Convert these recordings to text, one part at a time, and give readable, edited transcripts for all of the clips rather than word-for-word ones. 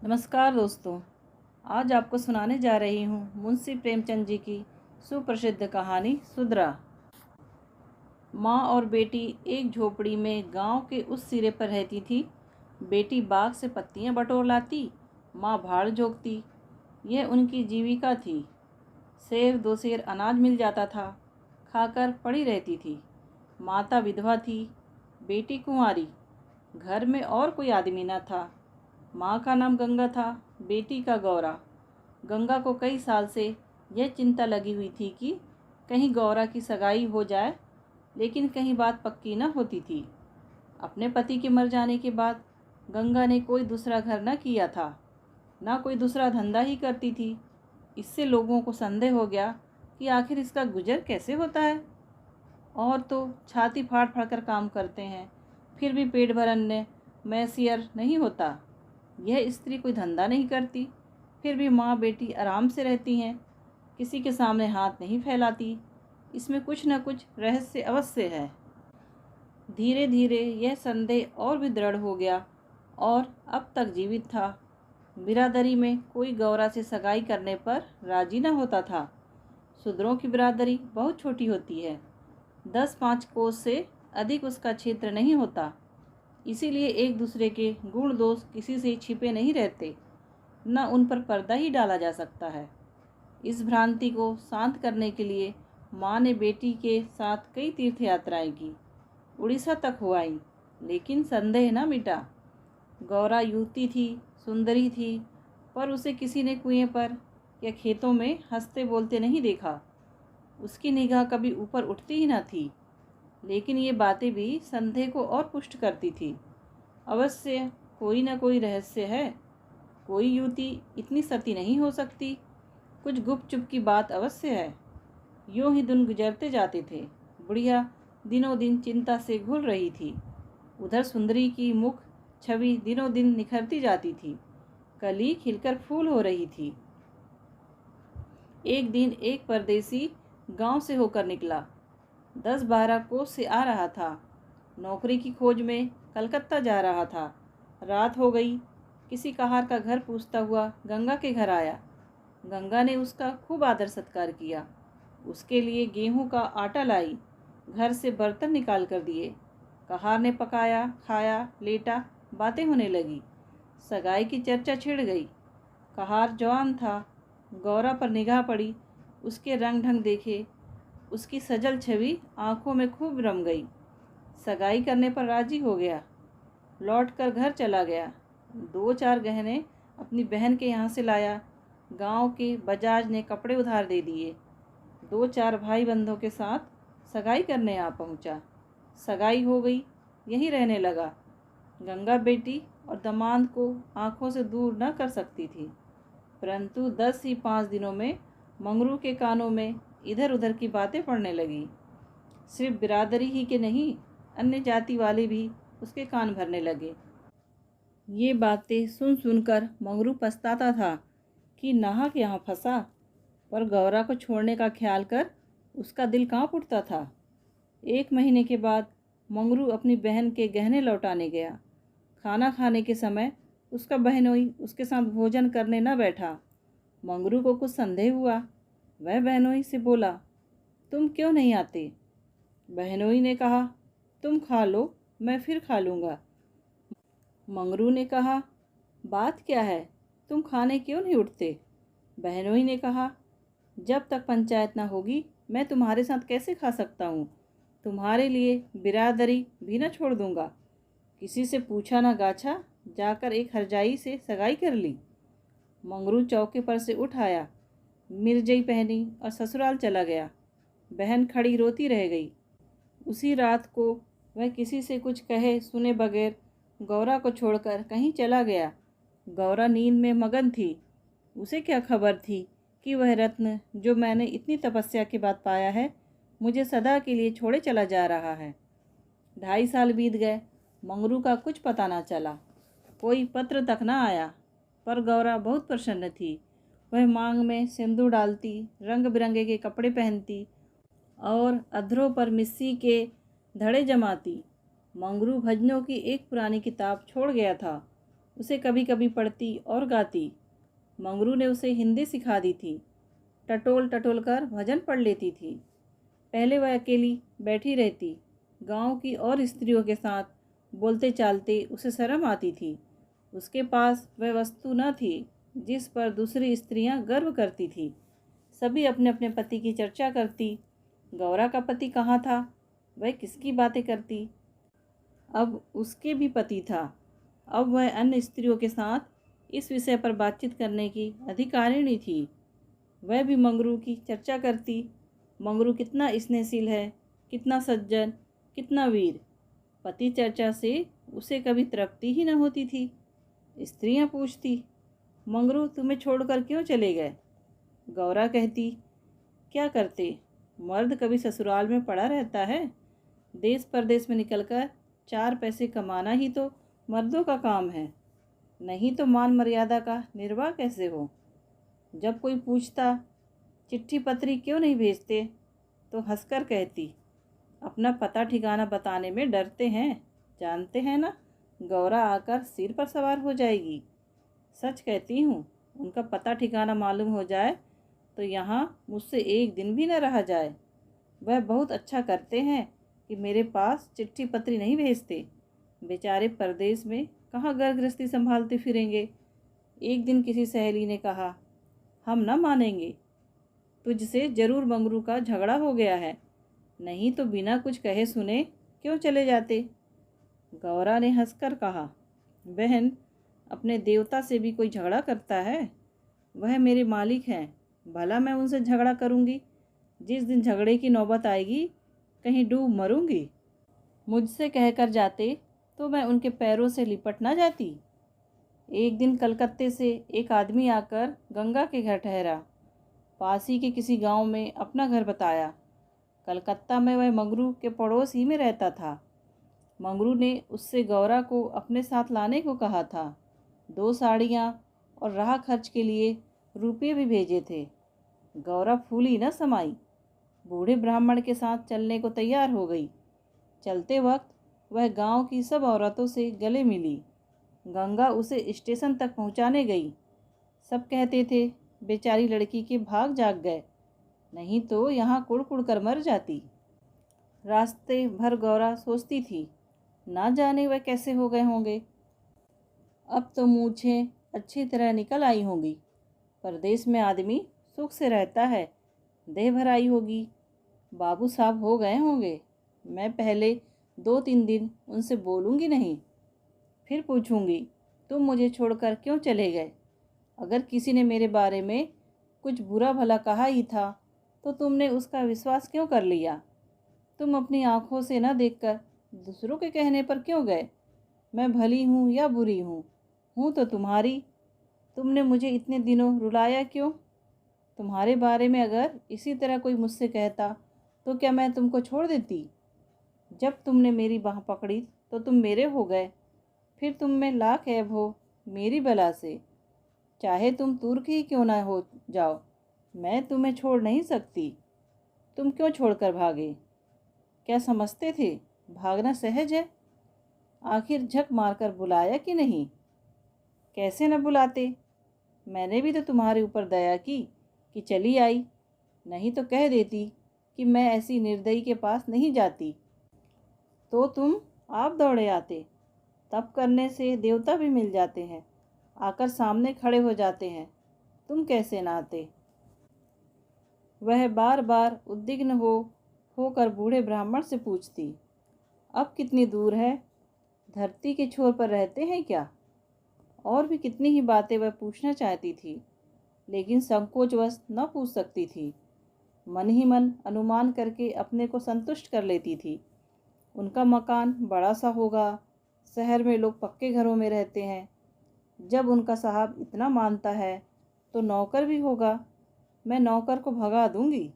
नमस्कार दोस्तों। आज आपको सुनाने जा रही हूँ मुंशी प्रेमचंद जी की सुप्रसिद्ध कहानी सुदरा। माँ और बेटी एक झोपड़ी में गांव के उस सिरे पर रहती थी। बेटी बाग से पत्तियां बटोर लाती, माँ भाड़ जोतती। यह उनकी जीविका थी। सेर दो सेर अनाज मिल जाता था, खाकर पड़ी रहती थी। माता विधवा थी, बेटी कुंवारी। घर में और कोई आदमी न था। माँ का नाम गंगा था, बेटी का गौरा। गंगा को कई साल से यह चिंता लगी हुई थी कि कहीं गौरा की सगाई हो जाए, लेकिन कहीं बात पक्की न होती थी। अपने पति के मर जाने के बाद गंगा ने कोई दूसरा घर न किया था, न कोई दूसरा धंधा ही करती थी। इससे लोगों को संदेह हो गया कि आखिर इसका गुजर कैसे होता है। और तो छाती फाड़ फाड़ कर काम करते हैं, फिर भी पेट भरने मैसियर नहीं होता। यह स्त्री कोई धंधा नहीं करती, फिर भी माँ बेटी आराम से रहती हैं, किसी के सामने हाथ नहीं फैलाती। इसमें कुछ न कुछ रहस्य अवश्य है। धीरे धीरे यह संदेह और भी दृढ़ हो गया और अब तक जीवित था। बिरादरी में कोई गौरा से सगाई करने पर राजी न होता था। शूद्रों की बिरादरी बहुत छोटी होती है, 10-5 कोस से अधिक उसका क्षेत्र नहीं होता। इसीलिए एक दूसरे के गुण दोष किसी से छिपे नहीं रहते, न उन पर पर्दा ही डाला जा सकता है। इस भ्रांति को शांत करने के लिए माँ ने बेटी के साथ कई तीर्थ यात्राएं की, उड़ीसा तक हो आई, लेकिन संदेह न मिटा। गौरा युवती थी, सुंदरी थी, पर उसे किसी ने कुएं पर या खेतों में हंसते बोलते नहीं देखा। उसकी निगाह कभी ऊपर उठती ही न थी। लेकिन ये बातें भी संदेह को और पुष्ट करती थी। अवश्य कोई न कोई रहस्य है। कोई युवती इतनी सती नहीं हो सकती। कुछ गुपचुप की बात अवश्य है। यूं ही दिन गुजरते जाते थे। बुढ़िया दिनों दिन चिंता से घुल रही थी। उधर सुंदरी की मुख छवि दिनों दिन निखरती जाती थी, कली खिलकर फूल हो रही थी। एक दिन एक परदेसी गांव से होकर निकला, 10-12 कोस से आ रहा था। नौकरी की खोज में कलकत्ता जा रहा था। रात हो गई। किसी कहार का घर पूछता हुआ गंगा के घर आया। गंगा ने उसका खूब आदर सत्कार किया। उसके लिए गेहूं का आटा लाई, घर से बर्तन निकाल कर दिए। कहार ने पकाया, खाया, लेटा, बातें होने लगी। सगाई की चर्चा छिड़ गई। कहार जवान था। गौरा पर निगाह पड़ी, उसके रंग ढंग देखे, उसकी सजल छवि आंखों में खूब रम गई। सगाई करने पर राजी हो गया। लौटकर घर चला गया। 2-4 गहने अपनी बहन के यहाँ से लाया। गांव के बजाज ने कपड़े उधार दे दिए। 2-4 भाई बंधों के साथ सगाई करने आ पहुँचा। सगाई हो गई, यहीं रहने लगा। गंगा बेटी और दामाद को आंखों से दूर न कर सकती थी, परंतु 10 ही 5 दिनों में मंगरू के कानों में इधर उधर की बातें पड़ने लगी। सिर्फ बिरादरी ही के नहीं, अन्य जाति वाले भी उसके कान भरने लगे। ये बातें सुन सुनकर मंगरू पछताता था कि नाहक यहाँ फंसा, पर गौरा को छोड़ने का ख्याल कर उसका दिल कांप उठता था। 1 महीने के बाद मंगरू अपनी बहन के गहने लौटाने गया। खाना खाने के समय उसका बहनोई उसके साथ भोजन करने न बैठा। मंगरू को कुछ संदेह हुआ। वह बहनोई से बोला, तुम क्यों नहीं आते? बहनोई ने कहा, तुम खा लो, मैं फिर खा लूँगा। मंगरू ने कहा, बात क्या है, तुम खाने क्यों नहीं उठते? बहनोई ने कहा, जब तक पंचायत ना होगी मैं तुम्हारे साथ कैसे खा सकता हूँ? तुम्हारे लिए बिरादरी भी न छोड़ दूँगा। किसी से पूछा ना गाछा, जाकर एक हरजाई से सगाई कर ली। मंगरू चौके पर से उठ आया, मिर्जई पहनी और ससुराल चला गया। बहन खड़ी रोती रह गई। उसी रात को वह किसी से कुछ कहे सुने बगैर गौरा को छोड़कर कहीं चला गया। गौरा नींद में मगन थी। उसे क्या खबर थी कि वह रत्न जो मैंने इतनी तपस्या के बाद पाया है, मुझे सदा के लिए छोड़े चला जा रहा है। 2.5 साल बीत गए, मंगरू का कुछ पता ना चला। कोई पत्र तक ना आया। पर गौरा बहुत प्रसन्न थी। वह मांग में सिंदूर डालती, रंग बिरंगे के कपड़े पहनती और अधरों पर मिस्सी के धड़े जमाती। मंगरू भजनों की एक पुरानी किताब छोड़ गया था। उसे कभी कभी पढ़ती और गाती। मंगरू ने उसे हिंदी सिखा दी थी। टटोल टटोल कर भजन पढ़ लेती थी। पहले वह अकेली बैठी रहती। गांव की और स्त्रियों के साथ बोलते चालते उसे शर्म आती थी। उसके पास वह वस्तु न थी जिस पर दूसरी स्त्रियां गर्व करती थी। सभी अपने अपने पति की चर्चा करती। गौरा का पति कहाँ था? वह किसकी बातें करती? अब उसके भी पति था। अब वह अन्य स्त्रियों के साथ इस विषय पर बातचीत करने की अधिकारिणी थी। वह भी मंगरू की चर्चा करती। मंगरू कितना स्नेहशील है, कितना सज्जन, कितना वीर। पति चर्चा से उसे कभी तृप्ति ही न होती थी। स्त्रियां पूछती, मंगरू तुम्हें छोड़कर क्यों चले गए? गौरा कहती, क्या करते, मर्द कभी ससुराल में पड़ा रहता है। देश परदेश में निकलकर 4 पैसे कमाना ही तो मर्दों का काम है। नहीं तो मान मर्यादा का निर्वाह कैसे हो? जब कोई पूछता चिट्ठी पत्री क्यों नहीं भेजते, तो हंसकर कहती, अपना पता ठिकाना बताने में डरते हैं, जानते हैं ना, गौरा आकर सिर पर सवार हो जाएगी। सच कहती हूँ, उनका पता ठिकाना मालूम हो जाए तो यहाँ मुझसे एक दिन भी न रहा जाए। वह बहुत अच्छा करते हैं कि मेरे पास चिट्ठी पत्री नहीं भेजते। बेचारे परदेश में कहाँ घर गृहस्थी संभालते फिरेंगे। एक दिन किसी सहेली ने कहा, हम न मानेंगे, तुझसे जरूर मंगरू का झगड़ा हो गया है, नहीं तो बिना कुछ कहे सुने क्यों चले जाते। गौरा ने हंसकर कहा, बहन, अपने देवता से भी कोई झगड़ा करता है? वह मेरे मालिक हैं, भला मैं उनसे झगड़ा करूंगी? जिस दिन झगड़े की नौबत आएगी कहीं डूब मरूंगी। मुझसे कहकर जाते तो मैं उनके पैरों से लिपट ना जाती। एक दिन कलकत्ते से एक आदमी आकर गंगा के घर ठहरा। पास ही के किसी गांव में अपना घर बताया। कलकत्ता में वह मंगरू के पड़ोस ही में रहता था। मंगरू ने उससे गौरा को अपने साथ लाने को कहा था। 2 साड़ियाँ और राह खर्च के लिए रुपये भी भेजे थे। गौरा फूली न समाई, बूढ़े ब्राह्मण के साथ चलने को तैयार हो गई। चलते वक्त वह गांव की सब औरतों से गले मिली। गंगा उसे स्टेशन तक पहुंचाने गई। सब कहते थे, बेचारी लड़की के भाग जाग गए, नहीं तो यहाँ कुड़ कुड़ कर मर जाती। रास्ते भर गौरा सोचती थी, ना जाने वह कैसे हो गए होंगे। अब तो मूछें अच्छी तरह निकल आई होंगी। परदेश में आदमी सुख से रहता है, देह भराई होगी, बाबू साहब हो गए होंगे। मैं पहले 2-3 दिन उनसे बोलूँगी नहीं, फिर पूछूँगी, तुम मुझे छोड़कर क्यों चले गए? अगर किसी ने मेरे बारे में कुछ बुरा भला कहा ही था तो तुमने उसका विश्वास क्यों कर लिया? तुम अपनी आँखों से न देखकर दूसरों के कहने पर क्यों गए? मैं भली हूँ या बुरी हूँ तो तुम्हारी। तुमने मुझे इतने दिनों रुलाया क्यों? तुम्हारे बारे में अगर इसी तरह कोई मुझसे कहता तो क्या मैं तुमको छोड़ देती? जब तुमने मेरी बाह पकड़ी तो तुम मेरे हो गए, फिर तुम में लाख ऐब हो मेरी बला से। चाहे तुम तुर्क ही क्यों ना हो जाओ, मैं तुम्हें छोड़ नहीं सकती। तुम क्यों छोड़कर भागे? क्या समझते थे भागना सहज है? आखिर झक मारकर बुलाया कि नहीं? कैसे न बुलाते, मैंने भी तो तुम्हारे ऊपर दया की कि चली आई, नहीं तो कह देती कि मैं ऐसी निर्दयी के पास नहीं जाती। तो तुम आप दौड़े आते। तप करने से देवता भी मिल जाते हैं, आकर सामने खड़े हो जाते हैं। तुम कैसे ना आते? वह बार बार उद्विग्न होकर बूढ़े ब्राह्मण से पूछती, अब कितनी दूर है? धरती के छोर पर रहते हैं क्या? और भी कितनी ही बातें वह पूछना चाहती थी, लेकिन संकोचवश न पूछ सकती थी। मन ही मन अनुमान करके अपने को संतुष्ट कर लेती थी। उनका मकान बड़ा सा होगा, शहर में लोग पक्के घरों में रहते हैं। जब उनका साहब इतना मानता है तो नौकर भी होगा। मैं नौकर को भगा दूंगी।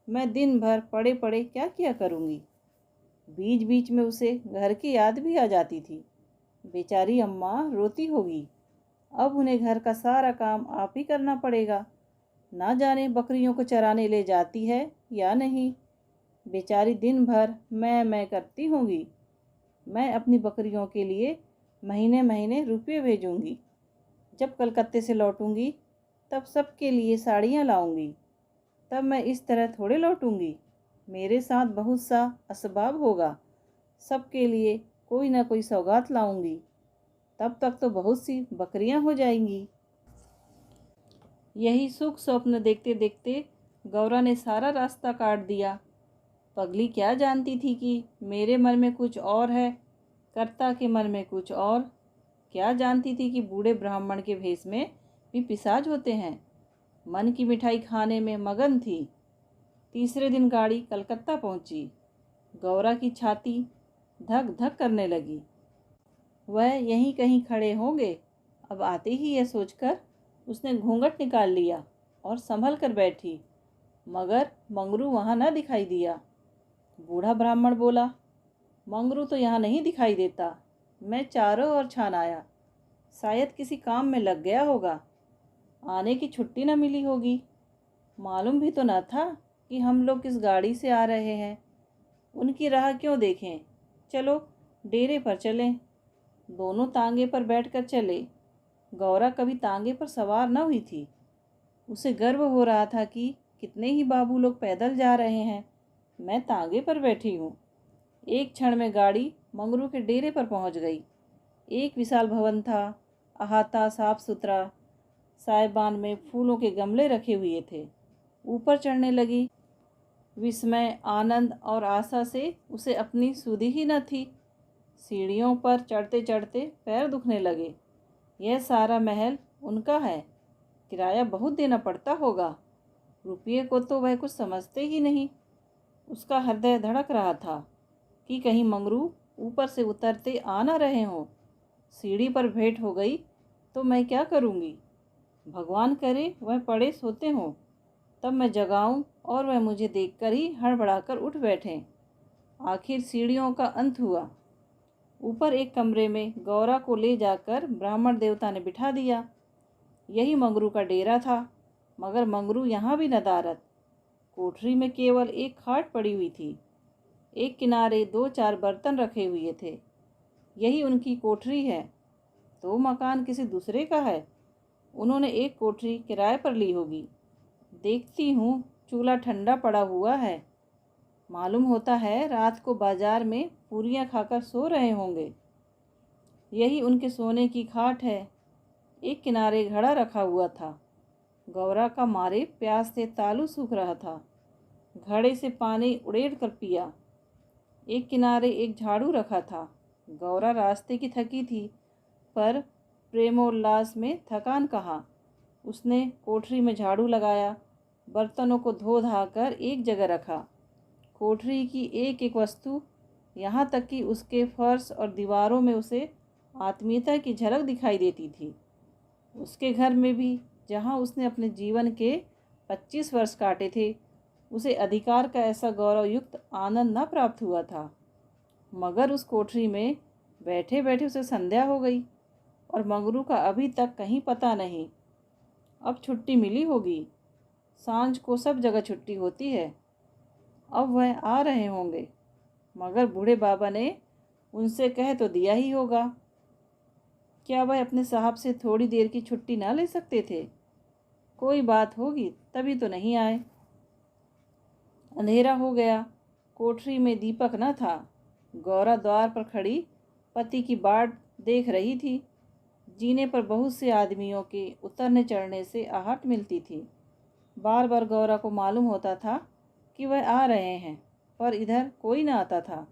मैं दिन भर पड़े पड़े क्या किया करूंगी? बीच बीच में उसे घर की याद भी आ जाती थी। बेचारी अम्मा रोती होगी। अब उन्हें घर का सारा काम आप ही करना पड़ेगा। ना जाने बकरियों को चराने ले जाती है या नहीं। बेचारी दिन भर मैं करती होंगी। मैं अपनी बकरियों के लिए महीने महीने रुपये भेजूंगी। जब कलकत्ते से लौटूंगी तब सबके लिए साड़ियाँ लाऊंगी। तब मैं इस तरह थोड़े लौटूंगी। मेरे साथ बहुत सा असबाब होगा। सबके लिए कोई ना कोई सौगात लाऊंगी। तब तक तो बहुत सी बकरियां हो जाएंगी। यही सुख स्वप्न देखते देखते गौरा ने सारा रास्ता काट दिया। पगली क्या जानती थी कि मेरे मन में कुछ और है, कर्ता के मन में कुछ और। क्या जानती थी कि बूढ़े ब्राह्मण के भेष में भी पिशाच होते हैं। मन की मिठाई खाने में मगन थी। तीसरे दिन गाड़ी कलकत्ता पहुंची। गौरा की छाती धक धक करने लगी। वह यहीं कहीं खड़े होंगे। अब आते ही यह सोचकर उसने घूंघट निकाल लिया और संभल कर बैठी, मगर मंगरू वहाँ न दिखाई दिया। बूढ़ा ब्राह्मण बोला, मंगरू तो यहाँ नहीं दिखाई देता। मैं चारों ओर छान आया, शायद किसी काम में लग गया होगा। आने की छुट्टी न मिली होगी। मालूम भी तो न था कि हम लोग किस गाड़ी से आ रहे हैं। उनकी राह क्यों देखें। चलो डेरे पर चलें। दोनों तांगे पर बैठकर चले। गौरा कभी तांगे पर सवार न हुई थी। उसे गर्व हो रहा था कि कितने ही बाबू लोग पैदल जा रहे हैं, मैं तांगे पर बैठी हूँ। एक क्षण में गाड़ी मंगरू के डेरे पर पहुँच गई। एक विशाल भवन था, अहाता साफ सुथरा। साइबान में फूलों के गमले रखे हुए थे। ऊपर चढ़ने लगी। विस्मय, आनंद और आशा से उसे अपनी सुधि ही न थी। सीढ़ियों पर चढ़ते चढ़ते पैर दुखने लगे। यह सारा महल उनका है। किराया बहुत देना पड़ता होगा। रुपये को तो वह कुछ समझते ही नहीं। उसका हृदय धड़क रहा था कि कहीं मंगरू ऊपर से उतरते आ न रहे हों। सीढ़ी पर भेंट हो गई तो मैं क्या करूँगी। भगवान करे वह पड़े सोते हों, तब मैं जगाऊं और वह मुझे देखकर ही हड़बड़ाकर उठ बैठें। आखिर सीढ़ियों का अंत हुआ। ऊपर एक कमरे में गौरा को ले जाकर ब्राह्मण देवता ने बिठा दिया। यही मंगरू का डेरा था, मगर मंगरू यहाँ भी नदारद। कोठरी में केवल एक खाट पड़ी हुई थी। एक किनारे 2-4 बर्तन रखे हुए थे। यही उनकी कोठरी है। तो मकान किसी दूसरे का है। उन्होंने एक कोठरी किराए पर ली होगी। देखती हूँ चूल्हा ठंडा पड़ा हुआ है। मालूम होता है रात को बाजार में पूरियाँ खाकर सो रहे होंगे। यही उनके सोने की खाट है। एक किनारे घड़ा रखा हुआ था। गौरा का मारे प्यास से तालू सूख रहा था। घड़े से पानी उड़ेल कर पिया। एक किनारे एक झाड़ू रखा था। गौरा रास्ते की थकी थी, पर प्रेमोल्लास में थकान कहाँ। उसने कोठरी में झाड़ू लगाया, बर्तनों को धो धाकर एक जगह रखा। कोठरी की एक एक वस्तु, यहाँ तक कि उसके फर्श और दीवारों में उसे आत्मीयता की झलक दिखाई देती थी। उसके घर में भी, जहाँ उसने अपने जीवन के 25 वर्ष काटे थे, उसे अधिकार का ऐसा गौरवयुक्त आनंद न प्राप्त हुआ था। मगर उस कोठरी में बैठे बैठे उसे संध्या हो गई और मंगरू का अभी तक कहीं पता नहीं। अब छुट्टी मिली होगी। सांझ को सब जगह छुट्टी होती है। अब वह आ रहे होंगे, मगर बूढ़े बाबा ने उनसे कह तो दिया ही होगा। क्या वह अपने साहब से थोड़ी देर की छुट्टी ना ले सकते थे। कोई बात होगी तभी तो नहीं आए। अंधेरा हो गया। कोठरी में दीपक न था। गौरा द्वार पर खड़ी पति की बाट देख रही थी। जीने पर बहुत से आदमियों के उतरने चढ़ने से आहट मिलती थी। बार बार गौरा को मालूम होता था कि वह आ रहे हैं, पर इधर कोई न आता था।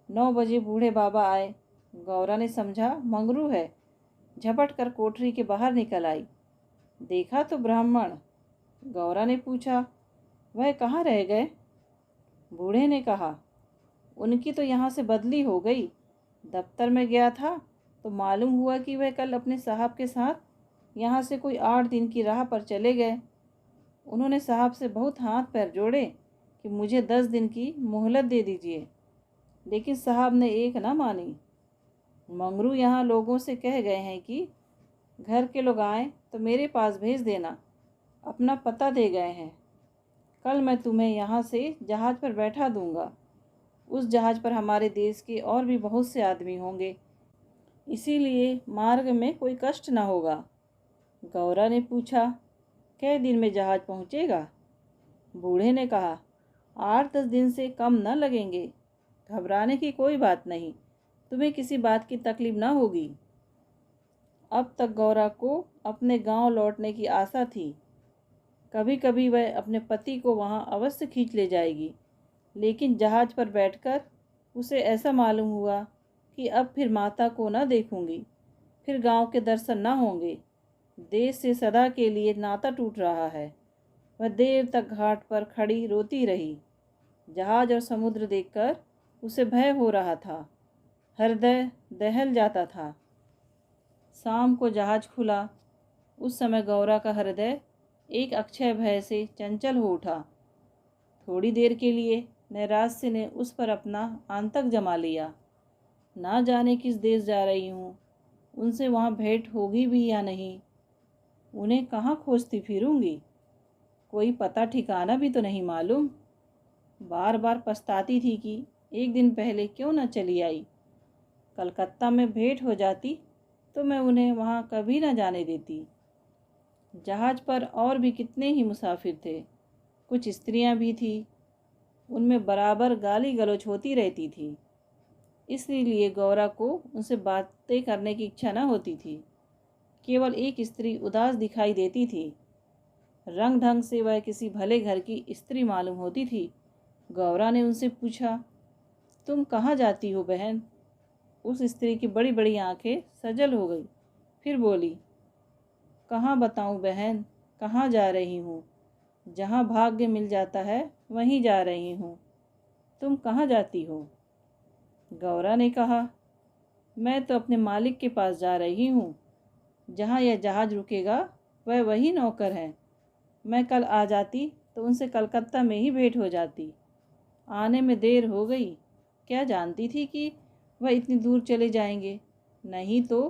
9 बजे बूढ़े बाबा आए। गौरा ने समझा मंगरू है। झपट कर कोठरी के बाहर निकल आई। देखा तो ब्राह्मण। गौरा ने पूछा, वह कहाँ रह गए। बूढ़े ने कहा, उनकी तो यहाँ से बदली हो गई। दफ्तर में गया था तो मालूम हुआ कि वह कल अपने साहब के साथ यहाँ से कोई 8 दिन की राह पर चले गए। उन्होंने साहब से बहुत हाथ पैर जोड़े कि मुझे 10 दिन की मोहलत दे दीजिए, लेकिन साहब ने एक ना मानी। मंगरू यहाँ लोगों से कह गए हैं कि घर के लोग आए तो मेरे पास भेज देना। अपना पता दे गए हैं। कल मैं तुम्हें यहाँ से जहाज़ पर बैठा दूंगा। उस जहाज़ पर हमारे देश के और भी बहुत से आदमी होंगे। इसीलिए मार्ग में कोई कष्ट न होगा। गौरा ने पूछा, कै दिन में जहाज पहुँचेगा? बूढ़े ने कहा, 8-10 दिन से कम न लगेंगे। घबराने की कोई बात नहीं, तुम्हें किसी बात की तकलीफ न होगी। अब तक गौरा को अपने गांव लौटने की आशा थी। कभी कभी वह अपने पति को वहां अवश्य खींच ले जाएगी, लेकिन जहाज पर बैठकर उसे ऐसा मालूम हुआ कि अब फिर माता को न देखूंगी, फिर गांव के दर्शन न होंगे। देश से सदा के लिए नाता टूट रहा है। वह देर तक घाट पर खड़ी रोती रही। जहाज और समुद्र देखकर उसे भय हो रहा था। हृदय दहल जाता था। शाम को जहाज खुला। उस समय गौरा का हृदय एक अक्षय भय से चंचल हो उठा। थोड़ी देर के लिए नैराश्य ने उस पर अपना आंतक जमा लिया। ना जाने किस देश जा रही हूँ, उनसे वहाँ भेंट होगी भी या नहीं, उन्हें कहाँ खोजती फिरूंगी, कोई पता ठिकाना भी तो नहीं मालूम। बार बार पछताती थी कि एक दिन पहले क्यों न चली आई। कलकत्ता में भेंट हो जाती तो मैं उन्हें वहाँ कभी न जाने देती। जहाज पर और भी कितने ही मुसाफिर थे, कुछ स्त्रियां भी थी। उनमें बराबर गाली गलौज होती रहती थी। इसलिए गौरा को उनसे बातें करने की इच्छा न होती थी। केवल एक स्त्री उदास दिखाई देती थी। रंग ढंग से वह किसी भले घर की स्त्री मालूम होती थी। गौरा ने उनसे पूछा, तुम कहाँ जाती हो बहन? उस स्त्री की बड़ी बड़ी आंखें सजल हो गई। फिर बोली, कहाँ बताऊं बहन, कहाँ जा रही हूँ? जहाँ भाग्य मिल जाता है वहीं जा रही हूँ। तुम कहाँ जाती हो? गौरा ने कहा, मैं तो अपने मालिक के पास जा रही हूँ। जहाँ यह जहाज रुकेगा वह वही नौकर है। मैं कल आ जाती तो उनसे कलकत्ता में ही भेंट हो जाती। आने में देर हो गई। क्या जानती थी कि वह इतनी दूर चले जाएंगे, नहीं तो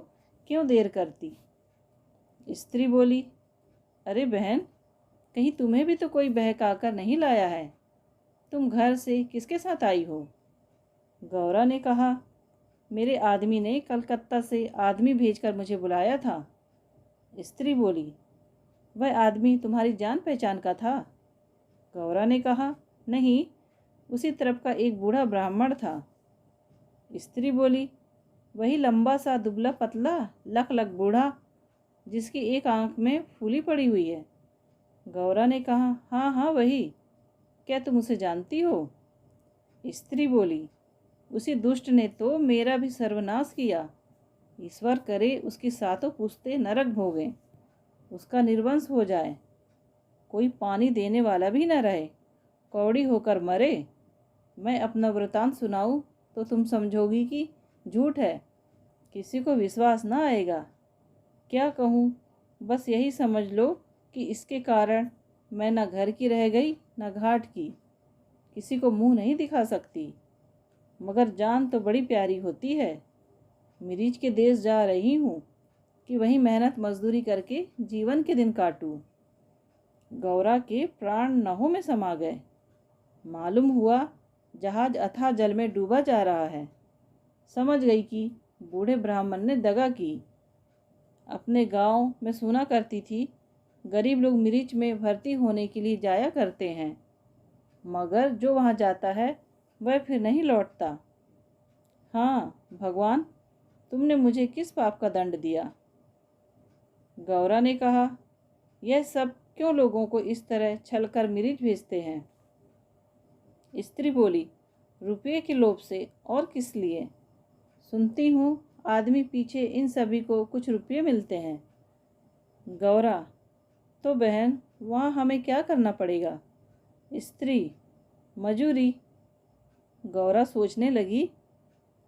क्यों देर करती। स्त्री बोली, अरे बहन, कहीं तुम्हें भी तो कोई बहका कर नहीं लाया है? तुम घर से किसके साथ आई हो? गौरा ने कहा, मेरे आदमी ने कलकत्ता से आदमी भेजकर मुझे बुलाया था। स्त्री बोली, वह आदमी तुम्हारी जान पहचान का था? गौरा ने कहा, नहीं, उसी तरफ का एक बूढ़ा ब्राह्मण था। स्त्री बोली, वही लंबा सा दुबला पतला लक लक बूढ़ा जिसकी एक आंख में फूली पड़ी हुई है? गौरा ने कहा, हाँ हाँ वही। क्या तुम उसे जानती हो? स्त्री बोली, उसी दुष्ट ने तो मेरा भी सर्वनाश किया। ईश्वर करे उसकी सातों पुश्तें नरक भोगें, उसका निर्वंश हो जाए, कोई पानी देने वाला भी न रहे, कौड़ी होकर मरे। मैं अपना वृतांत सुनाऊं तो तुम समझोगी कि झूठ है, किसी को विश्वास न आएगा। क्या कहूँ, बस यही समझ लो कि इसके कारण मैं न घर की रह गई न घाट की। किसी को मुंह नहीं दिखा सकती, मगर जान तो बड़ी प्यारी होती है। मिरीज के देश जा रही हूँ कि वहीं मेहनत मजदूरी करके जीवन के दिन काटूं। गौरा के प्राण नहों में समा गए। मालूम हुआ जहाज अथाह जल में डूबा जा रहा है। समझ गई कि बूढ़े ब्राह्मण ने दगा की। अपने गांव में सुना करती थी, गरीब लोग मिर्च में भर्ती होने के लिए जाया करते हैं, मगर जो वहां जाता है वह फिर नहीं लौटता। हाँ भगवान, तुमने मुझे किस पाप का दंड दिया? गौरा ने कहा, यह सब क्यों लोगों को इस तरह छलकर मिर्च भेजते हैं? स्त्री बोली, रुपये के लोभ से, और किस लिए? सुनती हूँ आदमी पीछे इन सभी को कुछ रुपये मिलते हैं। गौरा, तो बहन वहाँ हमें क्या करना पड़ेगा? स्त्री, मजूरी। गौरा सोचने लगी,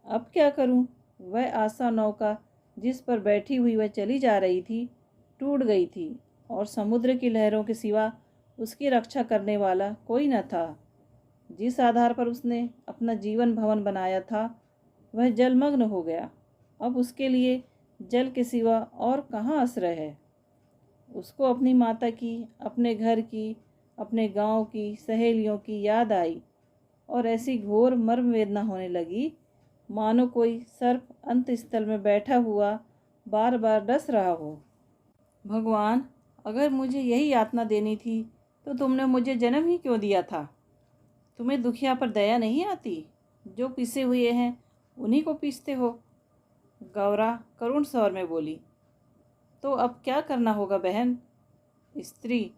अब क्या करूं? वह आशा नौका जिस पर बैठी हुई वह चली जा रही थी टूट गई थी, और समुद्र की लहरों के सिवा उसकी रक्षा करने वाला कोई न था। जिस आधार पर उसने अपना जीवन भवन बनाया था वह जलमग्न हो गया। अब उसके लिए जल के सिवा और कहाँ आश्रय है? उसको अपनी माता की, अपने घर की, अपने गांव की, सहेलियों की याद आई और ऐसी घोर मर्म वेदना होने लगी मानो कोई सर्प अंत स्थल में बैठा हुआ बार बार डस रहा हो। भगवान, अगर मुझे यही यातना देनी थी तो तुमने मुझे जन्म ही क्यों दिया था? तुम्हें दुखिया पर दया नहीं आती? जो पिसे हुए हैं उन्हीं को पीसते हो। गौरा करुण स्वर में बोली। तो अब क्या करना होगा बहन? स्त्री,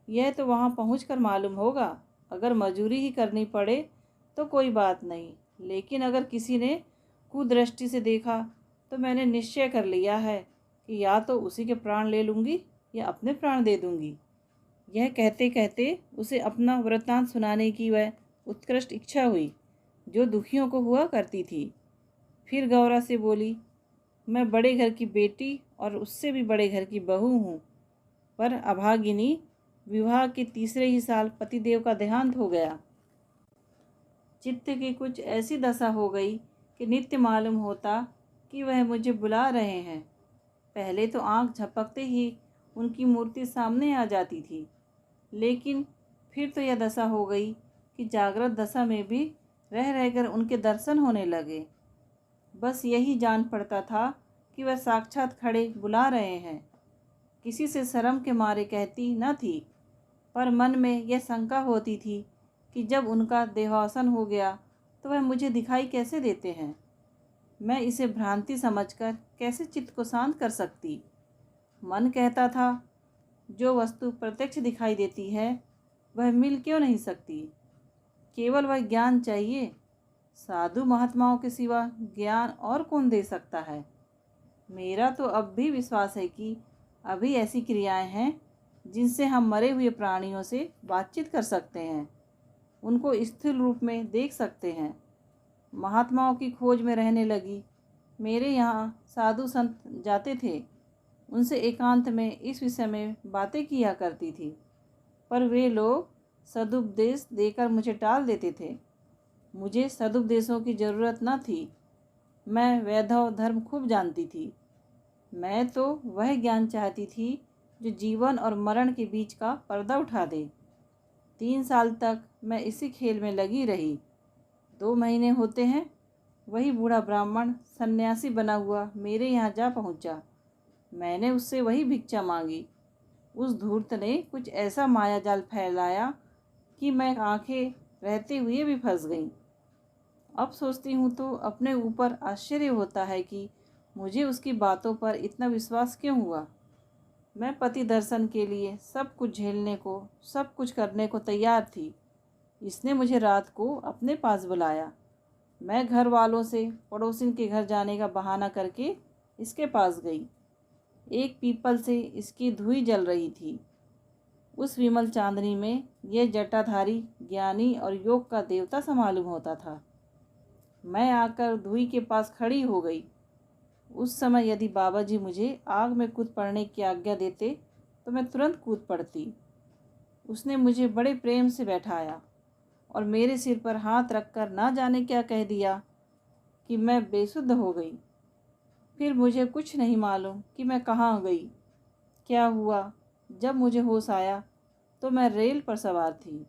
यह तो वहाँ पहुँचकर मालूम होगा। अगर मजूरी ही करनी पड़े तो कोई बात नहीं, लेकिन अगर किसी ने कुदृष्टि से देखा तो मैंने निश्चय कर लिया है कि या तो उसी के प्राण ले लूँगी या अपने प्राण दे दूँगी। यह कहते कहते उसे अपना वृत्तांत सुनाने की वह उत्कृष्ट इच्छा हुई जो दुखियों को हुआ करती थी। फिर गौरा से बोली, मैं बड़े घर की बेटी और उससे भी बड़े घर की बहू हूँ, पर अभागिनी विवाह के तीसरे ही साल पतिदेव का देहांत हो गया। चित्त की कुछ ऐसी दशा हो गई कि नित्य मालूम होता कि वह मुझे बुला रहे हैं। पहले तो आंख झपकते ही उनकी मूर्ति सामने आ जाती थी, लेकिन फिर तो यह दशा हो गई कि जागृत दशा में भी रह रहकर उनके दर्शन होने लगे। बस यही जान पड़ता था कि वह साक्षात खड़े बुला रहे हैं। किसी से शर्म के मारे कहती न थी, पर मन में यह शंका होती थी कि जब उनका देहावसान हो गया तो वह मुझे दिखाई कैसे देते हैं। मैं इसे भ्रांति समझकर कैसे चित्त को शांत कर सकती। मन कहता था, जो वस्तु प्रत्यक्ष दिखाई देती है वह मिल क्यों नहीं सकती? केवल वह ज्ञान चाहिए। साधु महात्माओं के सिवा ज्ञान और कौन दे सकता है? मेरा तो अब भी विश्वास है कि अभी ऐसी क्रियाएं हैं जिनसे हम मरे हुए प्राणियों से बातचीत कर सकते हैं, उनको स्थिर रूप में देख सकते हैं। महात्माओं की खोज में रहने लगी। मेरे यहाँ साधु संत जाते थे, उनसे एकांत में इस विषय में बातें किया करती थी, पर वे लोग सदुपदेश देकर मुझे टाल देते थे। मुझे सदुपदेशों की ज़रूरत न थी। मैं वैधव धर्म खूब जानती थी। मैं तो वह ज्ञान चाहती थी जो जीवन और मरण के बीच का पर्दा उठा दे। 3 साल तक मैं इसी खेल में लगी रही। 2 महीने होते हैं, वही बूढ़ा ब्राह्मण सन्यासी बना हुआ मेरे यहाँ जा पहुँचा। मैंने उससे वही भिक्षा मांगी। उस धूर्त ने कुछ ऐसा मायाजाल फैलाया कि मैं आंखें रहते हुए भी फंस गई। अब सोचती हूँ तो अपने ऊपर आश्चर्य होता है कि मुझे उसकी बातों पर इतना विश्वास क्यों हुआ। मैं पति दर्शन के लिए सब कुछ झेलने को, सब कुछ करने को तैयार थी। इसने मुझे रात को अपने पास बुलाया। मैं घर वालों से पड़ोसिन के घर जाने का बहाना करके इसके पास गई। एक पीपल से इसकी धुई जल रही थी। उस विमल चांदनी में यह जटाधारी ज्ञानी और योग का देवता सा मालूम होता था। मैं आकर धुई के पास खड़ी हो गई। उस समय यदि बाबा जी मुझे आग में कूद पड़ने की आज्ञा देते तो मैं तुरंत कूद पड़ती। उसने मुझे बड़े प्रेम से बैठाया और मेरे सिर पर हाथ रखकर ना जाने क्या कह दिया कि मैं बेसुध हो गई। फिर मुझे कुछ नहीं मालूम कि मैं कहाँ गई, क्या हुआ। जब मुझे होश आया तो मैं रेल पर सवार थी।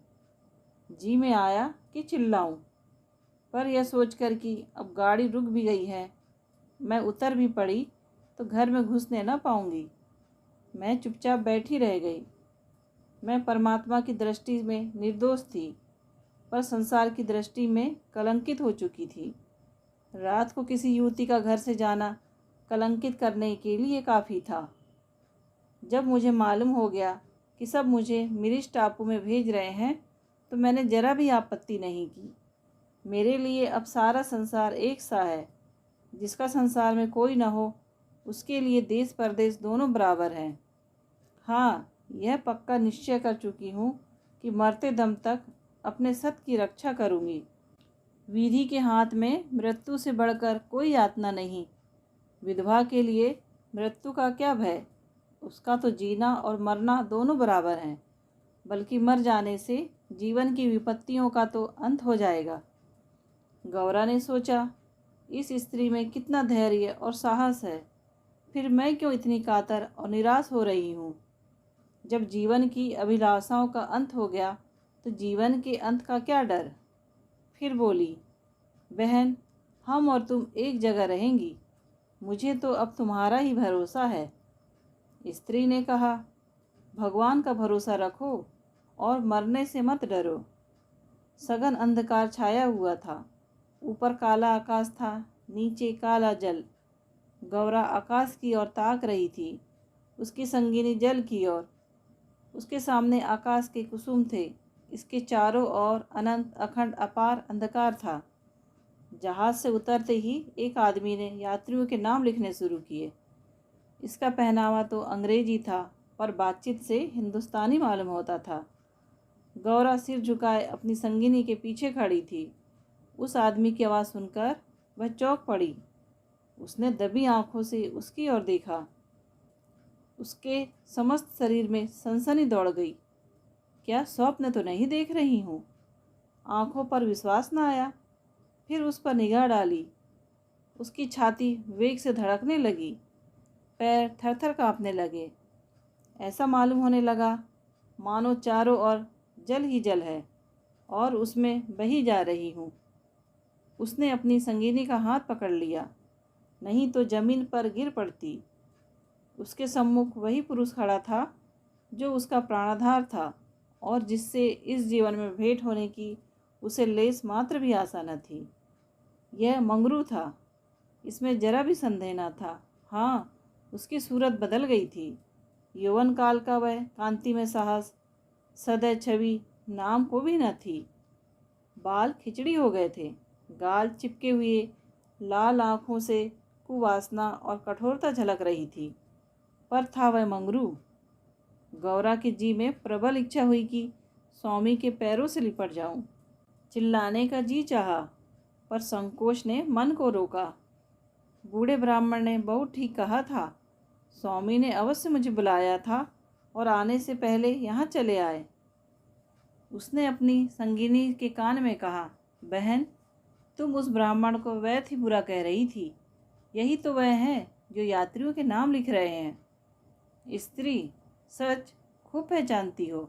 जी में आया कि चिल्लाऊं, पर यह सोचकर कि अब गाड़ी रुक भी गई है, मैं उतर भी पड़ी तो घर में घुसने न पाऊंगी, मैं चुपचाप बैठी रह गई। मैं परमात्मा की दृष्टि में निर्दोष थी, पर संसार की दृष्टि में कलंकित हो चुकी थी। रात को किसी युवती का घर से जाना कलंकित करने के लिए काफ़ी था। जब मुझे मालूम हो गया कि सब मुझे मिरिश टापू में भेज रहे हैं तो मैंने जरा भी आपत्ति नहीं की। मेरे लिए अब सारा संसार एक सा है। जिसका संसार में कोई न हो उसके लिए देश परदेश दोनों बराबर हैं। हाँ, यह पक्का निश्चय कर चुकी हूँ कि मरते दम तक अपने सत की रक्षा करूँगी। विधि के हाथ में मृत्यु से बढ़कर कोई यातना नहीं। विधवा के लिए मृत्यु का क्या भय? उसका तो जीना और मरना दोनों बराबर हैं, बल्कि मर जाने से जीवन की विपत्तियों का तो अंत हो जाएगा। गौरा ने सोचा, इस स्त्री में कितना धैर्य और साहस है, फिर मैं क्यों इतनी कातर और निराश हो रही हूँ। जब जीवन की अभिलाषाओं का अंत हो गया तो जीवन के अंत का क्या डर। फिर बोली, बहन, हम और तुम एक जगह रहेंगी। मुझे तो अब तुम्हारा ही भरोसा है। स्त्री ने कहा, भगवान का भरोसा रखो और मरने से मत डरो। सघन अंधकार छाया हुआ था। ऊपर काला आकाश था, नीचे काला जल। गौरा आकाश की ओर ताक रही थी, उसकी संगिनी जल की ओर। उसके सामने आकाश के कुसुम थे, इसके चारों ओर अनंत अखंड अपार अंधकार था। जहाज से उतरते ही एक आदमी ने यात्रियों के नाम लिखने शुरू किए। इसका पहनावा तो अंग्रेजी था, पर बातचीत से हिंदुस्तानी मालूम होता था। गौरा सिर झुकाए अपनी संगिनी के पीछे खड़ी थी। उस आदमी की आवाज़ सुनकर वह चौंक पड़ी। उसने दबी आंखों से उसकी ओर देखा। उसके समस्त शरीर में सनसनी दौड़ गई। क्या स्वप्न तो नहीं देख रही हूँ? आंखों पर विश्वास न आया। फिर उस पर निगाह डाली। उसकी छाती वेग से धड़कने लगी, पैर थर थर काँपने लगे। ऐसा मालूम होने लगा मानो चारों ओर जल ही जल है और उसमें बही जा रही हूँ। उसने अपनी संगिनी का हाथ पकड़ लिया, नहीं तो जमीन पर गिर पड़ती। उसके सम्मुख वही पुरुष खड़ा था जो उसका प्राणाधार था और जिससे इस जीवन में भेंट होने की उसे लेस मात्र भी आशा न थी। यह मंगरू था, इसमें जरा भी संदेह न था। हाँ, उसकी सूरत बदल गई थी। यौवन काल का वह कांति में साहस, सदै छवि नाम को भी न थी। बाल खिचड़ी हो गए थे, गाल चिपके हुए, लाल आँखों से कुवासना और कठोरता झलक रही थी। पर था वह मंगरू। गौरा के जी में प्रबल इच्छा हुई कि स्वामी के पैरों से लिपट जाऊं। चिल्लाने का जी चाहा, पर संकोच ने मन को रोका। बूढ़े ब्राह्मण ने बहुत ठीक कहा था। स्वामी ने अवश्य मुझे बुलाया था और आने से पहले यहाँ चले आए। उसने अपनी संगिनी के कान में कहा, बहन, तुम उस ब्राह्मण को वैध ही बुरा कह रही थी। यही तो वह है जो यात्रियों के नाम लिख रहे हैं। स्त्री, सच खूब पहचानती हो।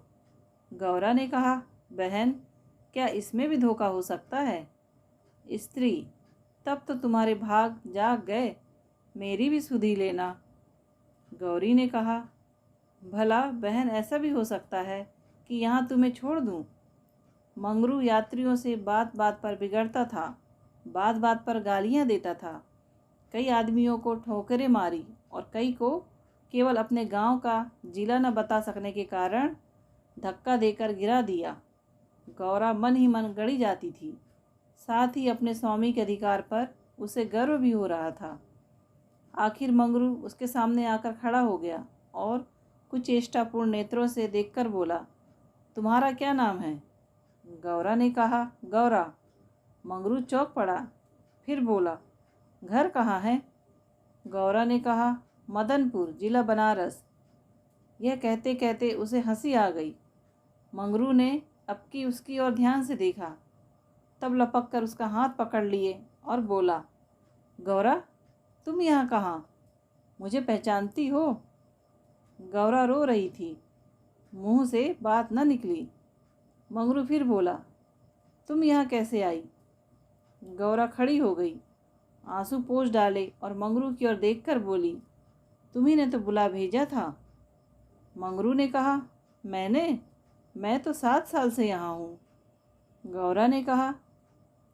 गौरा ने कहा, बहन, क्या इसमें भी धोखा हो सकता है? स्त्री, तब तो तुम्हारे भाग जाग गए, मेरी भी सुधि लेना। गौरी ने कहा, भला बहन, ऐसा भी हो सकता है कि यहाँ तुम्हें छोड़ दूँ? मंगरू यात्रियों से बात बात पर बिगड़ता था, बात बात पर गालियाँ देता था। कई आदमियों को ठोकरें मारी और कई को केवल अपने गांव का जिला न बता सकने के कारण धक्का देकर गिरा दिया। गौरा मन ही मन गड़ी जाती थी। साथ ही अपने स्वामी के अधिकार पर उसे गर्व भी हो रहा था। आखिर मंगरू उसके सामने आकर खड़ा हो गया और कुछ चेष्टापूर्ण नेत्रों से देखकर बोला, तुम्हारा क्या नाम है? गौरा ने कहा, गौरा। मंगरू चौंक पड़ा, फिर बोला, घर कहाँ है? गौरा ने कहा, मदनपुर, जिला बनारस। यह कहते कहते उसे हंसी आ गई। मंगरू ने अब की उसकी ओर ध्यान से देखा, तब लपक कर उसका हाथ पकड़ लिए और बोला, गौरा, तुम यहाँ कहाँ? मुझे पहचानती हो? गौरा रो रही थी, मुंह से बात न निकली। मंगरू फिर बोला, तुम यहाँ कैसे आई? गौरा खड़ी हो गई, आंसू पोंछ डाले और मंगरू की ओर देखकर बोली, तुम्ही ने तो बुला भेजा था। मंगरू ने कहा, मैं तो 7 साल से यहाँ हूँ। गौरा ने कहा,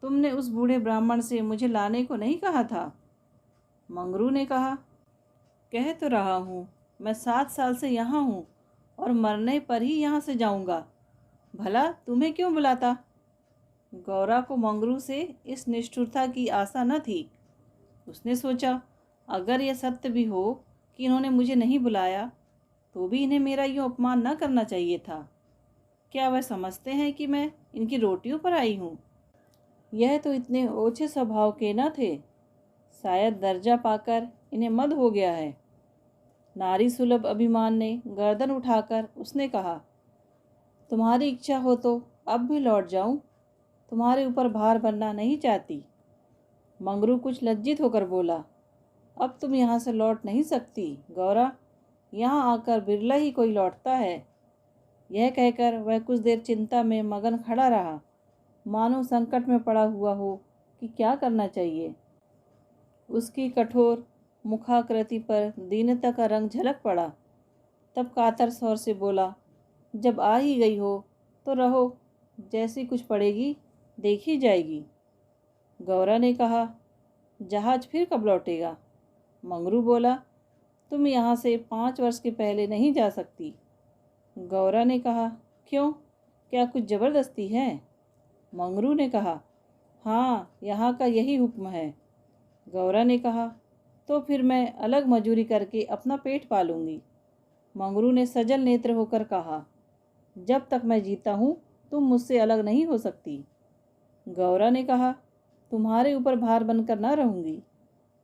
तुमने उस बूढ़े ब्राह्मण से मुझे लाने को नहीं कहा था? मंगरू ने कहा, कह तो रहा हूँ, मैं 7 साल से यहाँ हूँ और मरने पर ही यहाँ से जाऊँगा। भला तुम्हें क्यों बुलाता? गौरा को मंगरू से इस निष्ठुरता की आशा न थी। उसने सोचा, अगर यह सत्य भी हो कि इन्होंने मुझे नहीं बुलाया, तो भी इन्हें मेरा यूँ अपमान न करना चाहिए था। क्या वह समझते हैं कि मैं इनकी रोटियों पर आई हूँ? यह तो इतने ओछे स्वभाव के न थे। शायद दर्जा पाकर इन्हें मद हो गया है। नारी सुलभ अभिमान ने गर्दन उठाकर उसने कहा, तुम्हारी इच्छा हो तो अब भी लौट जाऊं, तुम्हारे ऊपर भार बनना नहीं चाहती। मंगरू कुछ लज्जित होकर बोला, अब तुम यहाँ से लौट नहीं सकती गौरा, यहाँ आकर बिरला ही कोई लौटता है। यह कहकर वह कुछ देर चिंता में मगन खड़ा रहा, मानो संकट में पड़ा हुआ हो कि क्या करना चाहिए। उसकी कठोर मुखाकृति पर दीनता का रंग झलक पड़ा। तब कातर स्वर से बोला, जब आ ही गई हो तो रहो, जैसी कुछ पड़ेगी देखी जाएगी। गौरा ने कहा, जहाज फिर कब लौटेगा? मंगरू बोला, तुम यहाँ से 5 वर्ष के पहले नहीं जा सकती। गौरा ने कहा, क्यों, क्या कुछ ज़बरदस्ती है? मंगरू ने कहा, हाँ, यहाँ का यही हुक्म है। गौरा ने कहा, तो फिर मैं अलग मजूरी करके अपना पेट पालूंगी। मंगरू ने सजल नेत्र होकर कहा, जब तक मैं जीता हूँ तुम मुझसे अलग नहीं हो सकती। गौरा ने कहा, तुम्हारे ऊपर भार बनकर ना रहूंगी।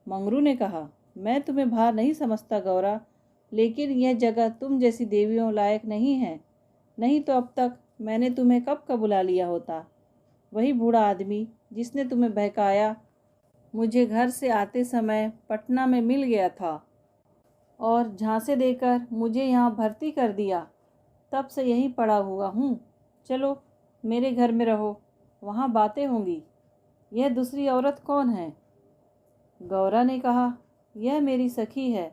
मंगरू ने कहा, मैं तुम्हें भार नहीं समझता गौरा, लेकिन यह जगह तुम जैसी देवियों लायक नहीं है, नहीं तो अब तक मैंने तुम्हें कब का बुला लिया होता। वही बूढ़ा आदमी जिसने तुम्हें बहकाया मुझे घर से आते समय पटना में मिल गया था और झांसे देकर मुझे यहाँ भर्ती कर दिया। तब से यहीं पड़ा हुआ हूँ। चलो मेरे घर में रहो, वहाँ बातें होंगी। यह दूसरी औरत कौन है? गौरा ने कहा, यह मेरी सखी है,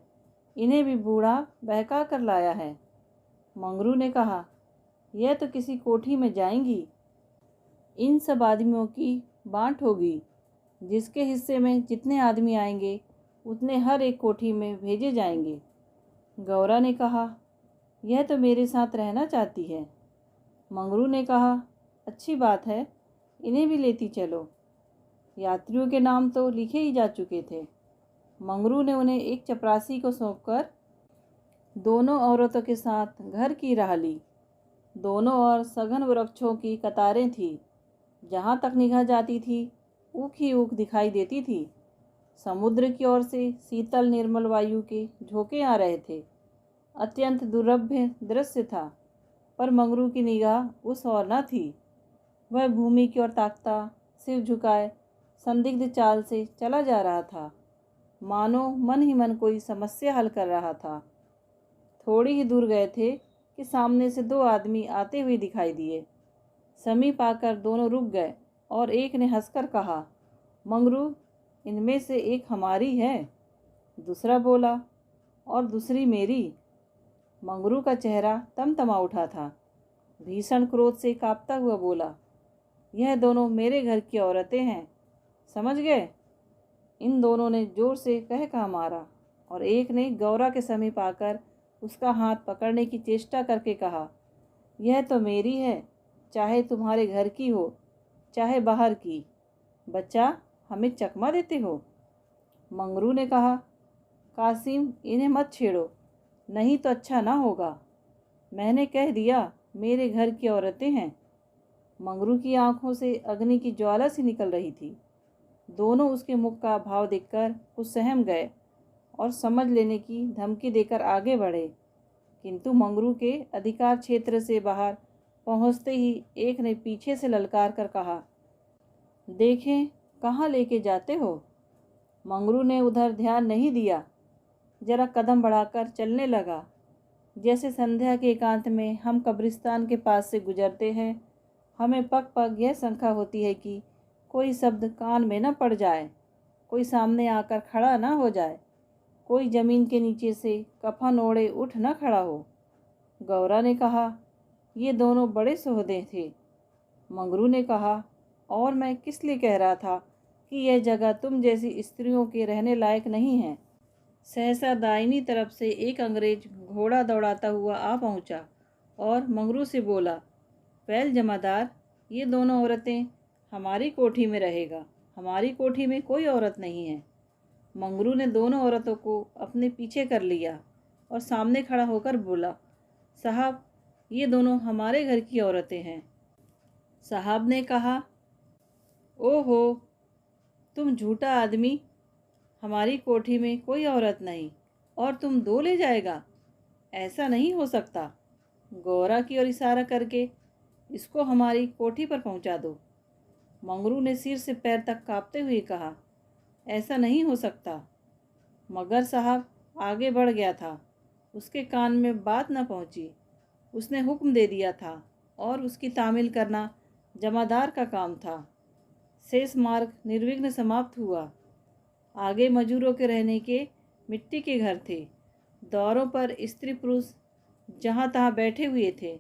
इन्हें भी बूढ़ा बहका कर लाया है। मंगरू ने कहा, यह तो किसी कोठी में जाएंगी। इन सब आदमियों की बाँट होगी। जिसके हिस्से में जितने आदमी आएंगे उतने हर एक कोठी में भेजे जाएंगे। गौरा ने कहा, यह तो मेरे साथ रहना चाहती है। मंगरू ने कहा, अच्छी बात है, इन्हें भी लेती चलो। यात्रियों के नाम तो लिखे ही जा चुके थे। मंगरू ने उन्हें एक चपरासी को सौंपकर दोनों औरतों के साथ घर की राह ली। दोनों ओर सघन वृक्षों की कतारें थीं। जहाँ तक निगाह जाती थी ऊख ही ऊख दिखाई देती थी। समुद्र की ओर से शीतल निर्मल वायु के झोंके आ रहे थे। अत्यंत दुर्लभ दृश्य था, पर मंगरू की निगाह उस ओर न थी। वह भूमि की ओर ताकता, सिर झुकाए संदिग्ध चाल से चला जा रहा था, मानो मन ही मन कोई समस्या हल कर रहा था। थोड़ी ही दूर गए थे कि सामने से 2 आदमी आते हुए दिखाई दिए। समीप आकर दोनों रुक गए और एक ने हंसकर कहा, मंगरू, इनमें से एक हमारी है। दूसरा बोला, और दूसरी मेरी। मंगरू का चेहरा तमतमा उठा था। भीषण क्रोध से कांपता हुआ बोला, यह दोनों मेरे घर की औरतें हैं, समझ गए? इन दोनों ने जोर से कह कहा मारा और एक ने गौरा के समीप आकर उसका हाथ पकड़ने की चेष्टा करके कहा, यह तो मेरी है, चाहे तुम्हारे घर की हो चाहे बाहर की। बच्चा, हमें चकमा देते हो? मंगरू ने कहा, कासिम, इन्हें मत छेड़ो, नहीं तो अच्छा ना होगा। मैंने कह दिया, मेरे घर की औरतें हैं। मंगरू की आंखों से अग्नि की ज्वाला सी निकल रही थी। दोनों उसके मुख का भाव देखकर कुछ सहम गए और समझ लेने की धमकी देकर आगे बढ़े, किंतु मंगरू के अधिकार क्षेत्र से बाहर पहुंचते ही एक ने पीछे से ललकार कर कहा, देखें कहाँ लेके जाते हो? मंगरू ने उधर ध्यान नहीं दिया, जरा कदम बढ़ाकर चलने लगा। जैसे संध्या के एकांत में हम कब्रिस्तान के पास से गुजरते हैं, हमें पग पग यह शंका होती है कि कोई शब्द कान में न पड़ जाए, कोई सामने आकर खड़ा न हो जाए, कोई जमीन के नीचे से कफन ओढ़े उठ न खड़ा हो। गौरा ने कहा, ये दोनों बड़े सोहदे थे। मंगरू ने कहा, और मैं किस लिए कह रहा था कि यह जगह तुम जैसी स्त्रियों के रहने लायक नहीं है। सहसा दाहिनी तरफ से एक अंग्रेज घोड़ा दौड़ाता हुआ आ पहुंचा और मंगरू से बोला, पहल जमादार, ये दोनों औरतें हमारी कोठी में रहेगा, हमारी कोठी में कोई औरत नहीं है। मंगरू ने दोनों औरतों को अपने पीछे कर लिया और सामने खड़ा होकर बोला, साहब, ये दोनों हमारे घर की औरतें हैं। साहब ने कहा, ओहो, तुम झूठा आदमी, हमारी कोठी में कोई औरत नहीं और तुम 2 ले जाएगा? ऐसा नहीं हो सकता। गौरा की ओर इशारा करके इसको हमारी कोठी पर पहुंचा दो। मंगरू ने सिर से पैर तक कांपते हुए कहा, ऐसा नहीं हो सकता। मगर साहब आगे बढ़ गया था, उसके कान में बात न पहुंची। उसने हुक्म दे दिया था और उसकी तामील करना जमादार का काम था। शेष मार्ग निर्विघ्न समाप्त हुआ। आगे मजूरों के रहने के मिट्टी के घर थे। द्वारों पर स्त्री पुरुष जहाँ तहाँ बैठे हुए थे।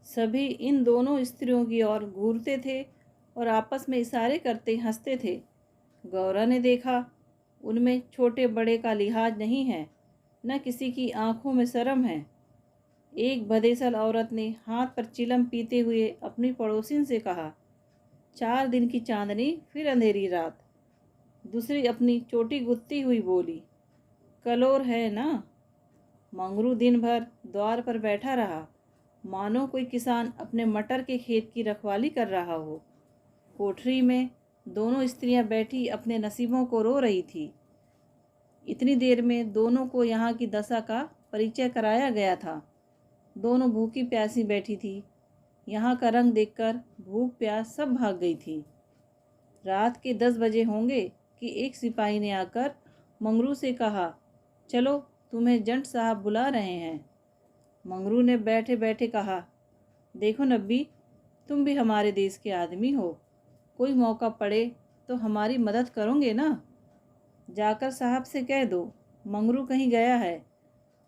सभी इन दोनों स्त्रियों की ओर घूरते थे और आपस में इशारे करते हंसते थे। गौरा ने देखा, उनमें छोटे बड़े का लिहाज नहीं है, न किसी की आंखों में शर्म है। एक बदेसल औरत ने हाथ पर चिलम पीते हुए अपनी पड़ोसिन से कहा, 4 दिन की चांदनी फिर अंधेरी रात। दूसरी अपनी चोटी गुत्ती हुई बोली, कलोर है ना। मंगरू दिन भर द्वार पर बैठा रहा, मानो कोई किसान अपने मटर के खेत की रखवाली कर रहा हो। कोठरी में दोनों स्त्रियां बैठी अपने नसीबों को रो रही थी। इतनी देर में दोनों को यहाँ की दशा का परिचय कराया गया था। दोनों भूखी प्यासी बैठी थी। यहाँ का रंग देखकर भूख प्यास सब भाग गई थी। रात के 10 बजे होंगे कि एक सिपाही ने आकर मंगरू से कहा, चलो तुम्हें जंट साहब बुला रहे हैं। मंगरू ने बैठे बैठे कहा, देखो नब्बी, तुम भी हमारे देश के आदमी हो, कोई मौका पड़े तो हमारी मदद करोगे ना। जाकर साहब से कह दो मंगरू कहीं गया है,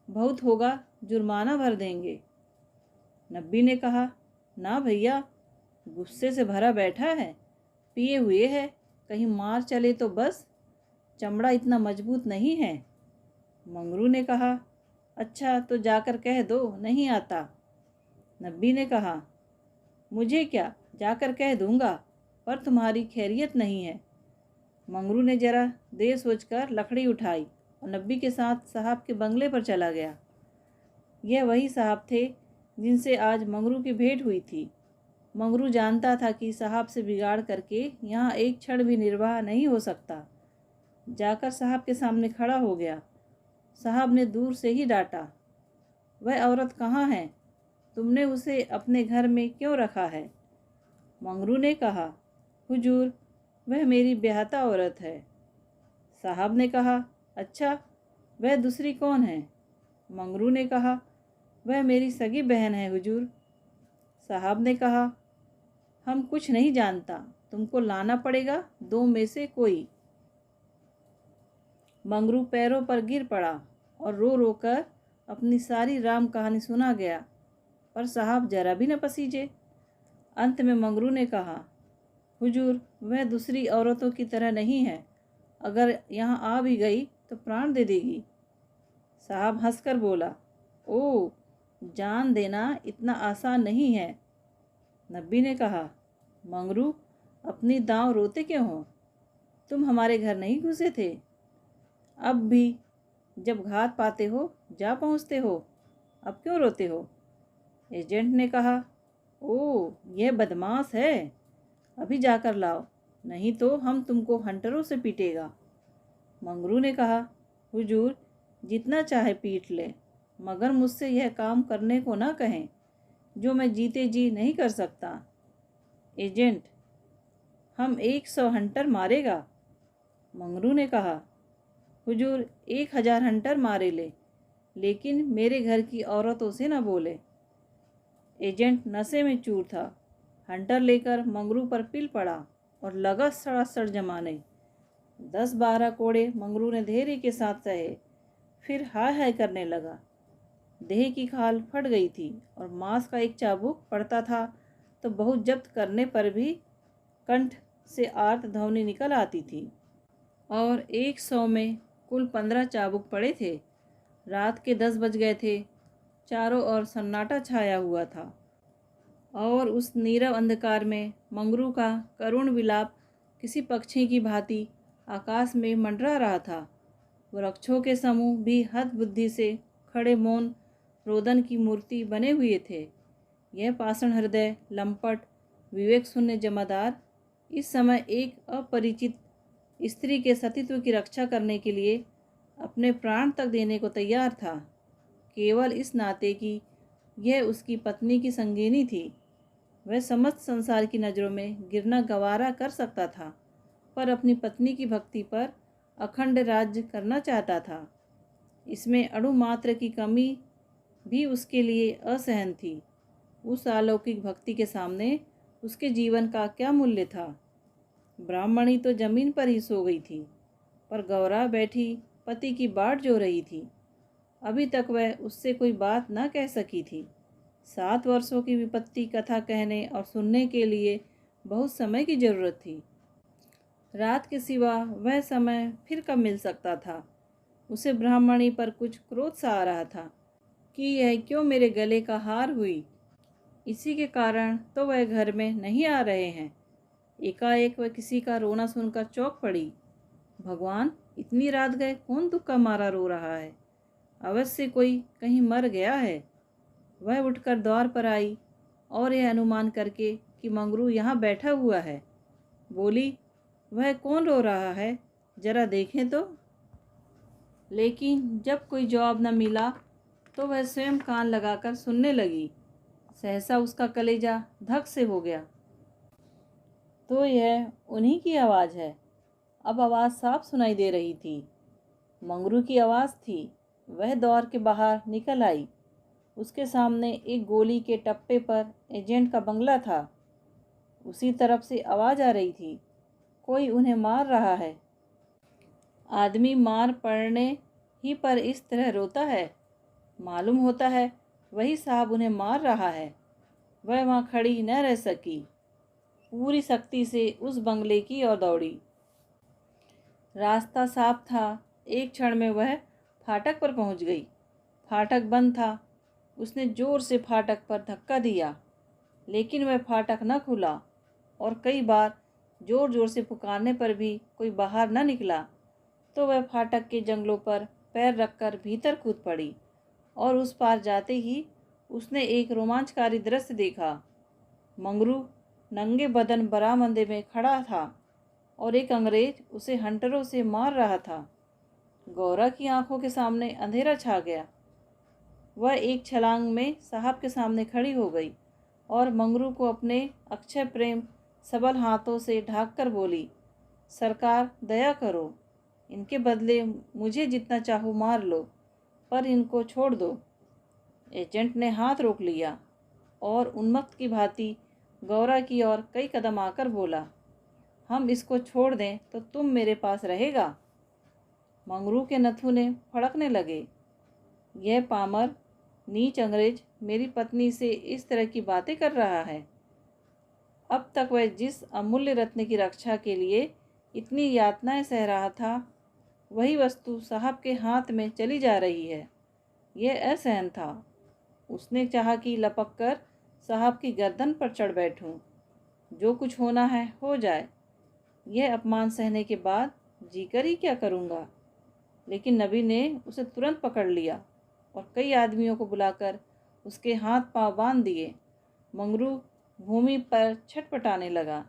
बहुत होगा जुर्माना भर देंगे। नब्बी ने कहा, ना भैया, गुस्से से भरा बैठा है, पिए हुए है, कहीं मार चले तो बस, चमड़ा इतना मजबूत नहीं है। मंगरू ने कहा, अच्छा तो जाकर कह दो नहीं आता। नब्बी ने कहा, मुझे क्या, जाकर कह दूंगा, पर तुम्हारी खैरियत नहीं है। मंगरू ने जरा देर सोचकर लकड़ी उठाई और नब्बी के साथ साहब के बंगले पर चला गया। यह वही साहब थे जिनसे आज मंगरू की भेंट हुई थी। मंगरू जानता था कि साहब से बिगाड़ करके यहाँ एक क्षण भी निर्वाह नहीं हो सकता। जाकर साहब के सामने खड़ा हो गया। साहब ने दूर से ही डांटा, वह औरत कहाँ है? तुमने उसे अपने घर में क्यों रखा है? मंगरू ने कहा, हुजूर, वह मेरी ब्याहता औरत है। साहब ने कहा, अच्छा, वह दूसरी कौन है? मंगरू ने कहा, वह मेरी सगी बहन है हुजूर। साहब ने कहा, हम कुछ नहीं जानता, तुमको लाना पड़ेगा 2 में से कोई। मंगरू पैरों पर गिर पड़ा और रो रो कर अपनी सारी राम कहानी सुना गया, पर साहब जरा भी न पसीजे। अंत में मंगरू ने कहा, हुजूर, वह दूसरी औरतों की तरह नहीं है, अगर यहाँ आ भी गई तो प्राण दे देगी। साहब हंसकर बोला, ओ, जान देना इतना आसान नहीं है। नब्बी ने कहा, मंगरू, अपनी दांव रोते क्यों हो? तुम हमारे घर नहीं घुसे थे? अब भी जब घात पाते हो जा पहुँचते हो, अब क्यों रोते हो? एजेंट ने कहा, ओ, यह बदमाश है, अभी जाकर लाओ, नहीं तो हम तुमको हंटरों से पीटेगा। मंगरू ने कहा, हुजूर, जितना चाहे पीट ले, मगर मुझसे यह काम करने को ना कहें जो मैं जीते जी नहीं कर सकता। एजेंट, हम 100 हंटर मारेगा। मंगरू ने कहा, हुजूर, 1000 हंटर मारे ले, लेकिन मेरे घर की औरतों से न बोले। एजेंट नशे में चूर था। हंटर लेकर मंगरू पर पिल पड़ा और लगा सड़ासड़ जमाने। 10-12 कोड़े मंगरू ने धैर्य के साथ सहे, फिर हाय हाय करने लगा। देह की खाल फट गई थी और मांस का एक चाबुक पड़ता था तो बहुत जब्त करने पर भी कंठ से आर्त ध्वनि निकल आती थी। और 100 में कुल 15 चाबुक पड़े थे। रात के 10 बज गए थे। चारों ओर सन्नाटा छाया हुआ था और उस नीरव अंधकार में मंगरू का करुण विलाप किसी पक्षी की भांति आकाश में मंडरा रहा था। वृक्षों के समूह भी हद बुद्धि से खड़े मौन रोदन की मूर्ति बने हुए थे। यह पाषाण हृदय, लंपट, विवेक शून्य जमादार इस समय एक अपरिचित स्त्री के सतीत्व की रक्षा करने के लिए अपने प्राण तक देने को तैयार था, केवल इस नाते कि यह उसकी पत्नी की संगिनी थी। वह समस्त संसार की नज़रों में गिरना गवारा कर सकता था, पर अपनी पत्नी की भक्ति पर अखंड राज्य करना चाहता था। इसमें अणु मात्र की कमी भी उसके लिए असहन थी। उस अलौकिक भक्ति के सामने उसके जीवन का क्या मूल्य था? ब्राह्मणी तो जमीन पर ही सो गई थी, पर गौरा बैठी पति की बाट जो रही थी। अभी तक वह उससे कोई बात न कह सकी थी। 7 वर्षों की विपत्ति कथा कहने और सुनने के लिए बहुत समय की जरूरत थी। रात के सिवा वह समय फिर कब मिल सकता था। उसे ब्राह्मणी पर कुछ क्रोध सा आ रहा था कि यह क्यों मेरे गले का हार हुई। इसी के कारण तो वह घर में नहीं आ रहे हैं। एकाएक वह किसी का रोना सुनकर चौंक पड़ी। भगवान, इतनी रात गए कौन दुख का मारा रो रहा है? अवश्य कोई कहीं मर गया है। वह उठकर द्वार पर आई और यह अनुमान करके कि मंगरू यहाँ बैठा हुआ है, बोली, वह कौन रो रहा है, जरा देखें तो। लेकिन जब कोई जवाब न मिला तो वह स्वयं कान लगाकर सुनने लगी। सहसा उसका कलेजा धक से हो गया। तो यह उन्हीं की आवाज़ है। अब आवाज़ साफ सुनाई दे रही थी। मंगरू की आवाज़ थी। वह द्वार के बाहर निकल आई। उसके सामने एक गोली के टप्पे पर एजेंट का बंगला था। उसी तरफ से आवाज़ आ रही थी, कोई उन्हें मार रहा है। आदमी मार पड़ने ही पर इस तरह रोता है। मालूम होता है वही साहब उन्हें मार रहा है। वह वहाँ खड़ी न रह सकी, पूरी सख्ती से उस बंगले की ओर दौड़ी। रास्ता साफ था। एक क्षण में वह फाटक पर पहुंच गई। फाटक बंद था। उसने जोर से फाटक पर धक्का दिया, लेकिन वह फाटक न खुला और कई बार जोर जोर से पुकारने पर भी कोई बाहर न निकला। तो वह फाटक के जंगलों पर पैर रखकर भीतर कूद पड़ी और उस पार जाते ही उसने एक रोमांचकारी दृश्य देखा। मंगरू नंगे बदन बरामदे में खड़ा था और एक अंग्रेज उसे हंटरों से मार रहा था। गौरा की आंखों के सामने अंधेरा छा गया। वह एक छलांग में साहब के सामने खड़ी हो गई और मंगरू को अपने अक्षय प्रेम सबल हाथों से ढांककर बोली, सरकार, दया करो। इनके बदले मुझे जितना चाहो मार लो, पर इनको छोड़ दो। एजेंट ने हाथ रोक लिया और उन्मत्त की भांति गौरा की ओर कई कदम आकर बोला, हम इसको छोड़ दें तो तुम मेरे पास रहेगा? मंगरू के नथुने फड़कने लगे। यह पामर नीच अंग्रेज मेरी पत्नी से इस तरह की बातें कर रहा है। अब तक वह जिस अमूल्य रत्न की रक्षा के लिए इतनी यातनाएं सह रहा था, वही वस्तु साहब के हाथ में चली जा रही है। यह असहन था। उसने चाहा कि लपक कर साहब की गर्दन पर चढ़ बैठूं। जो कुछ होना है हो जाए। यह अपमान सहने के बाद जीकर ही क्या करूँगा। लेकिन नबी ने उसे तुरंत पकड़ लिया और कई आदमियों को बुलाकर उसके हाथ पांव बांध दिए। मंगरू भूमि पर छटपटाने लगा।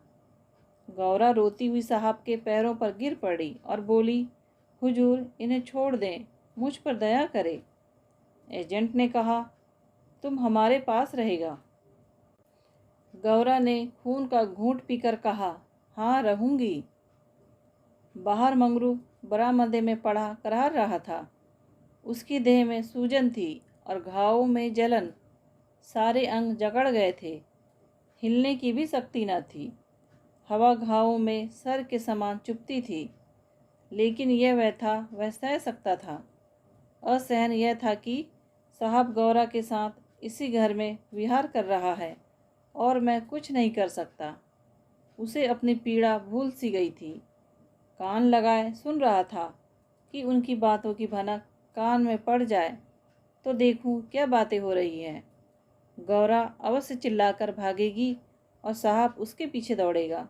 गौरा रोती हुई साहब के पैरों पर गिर पड़ी और बोली, हुजूर, इन्हें छोड़ दें, मुझ पर दया करें। एजेंट ने कहा, तुम हमारे पास रहेगा। गौरा ने खून का घूंट पीकर कहा, हाँ, रहूंगी। बाहर मंगरू बरामदे में पड़ा करार रहा था। उसकी देह में सूजन थी और घावों में जलन। सारे अंग जकड़ गए थे। हिलने की भी शक्ति न थी। हवा घावों में सर के समान चुभती थी। लेकिन यह वह था, वह सह सकता था। असहन यह था कि साहब गौरा के साथ इसी घर में विहार कर रहा है और मैं कुछ नहीं कर सकता। उसे अपनी पीड़ा भूल सी गई थी। कान लगाए सुन रहा था कि उनकी बातों की भनक कान में पड़ जाए तो देखूं क्या बातें हो रही हैं। गौरा अवश्य चिल्लाकर भागेगी और साहब उसके पीछे दौड़ेगा।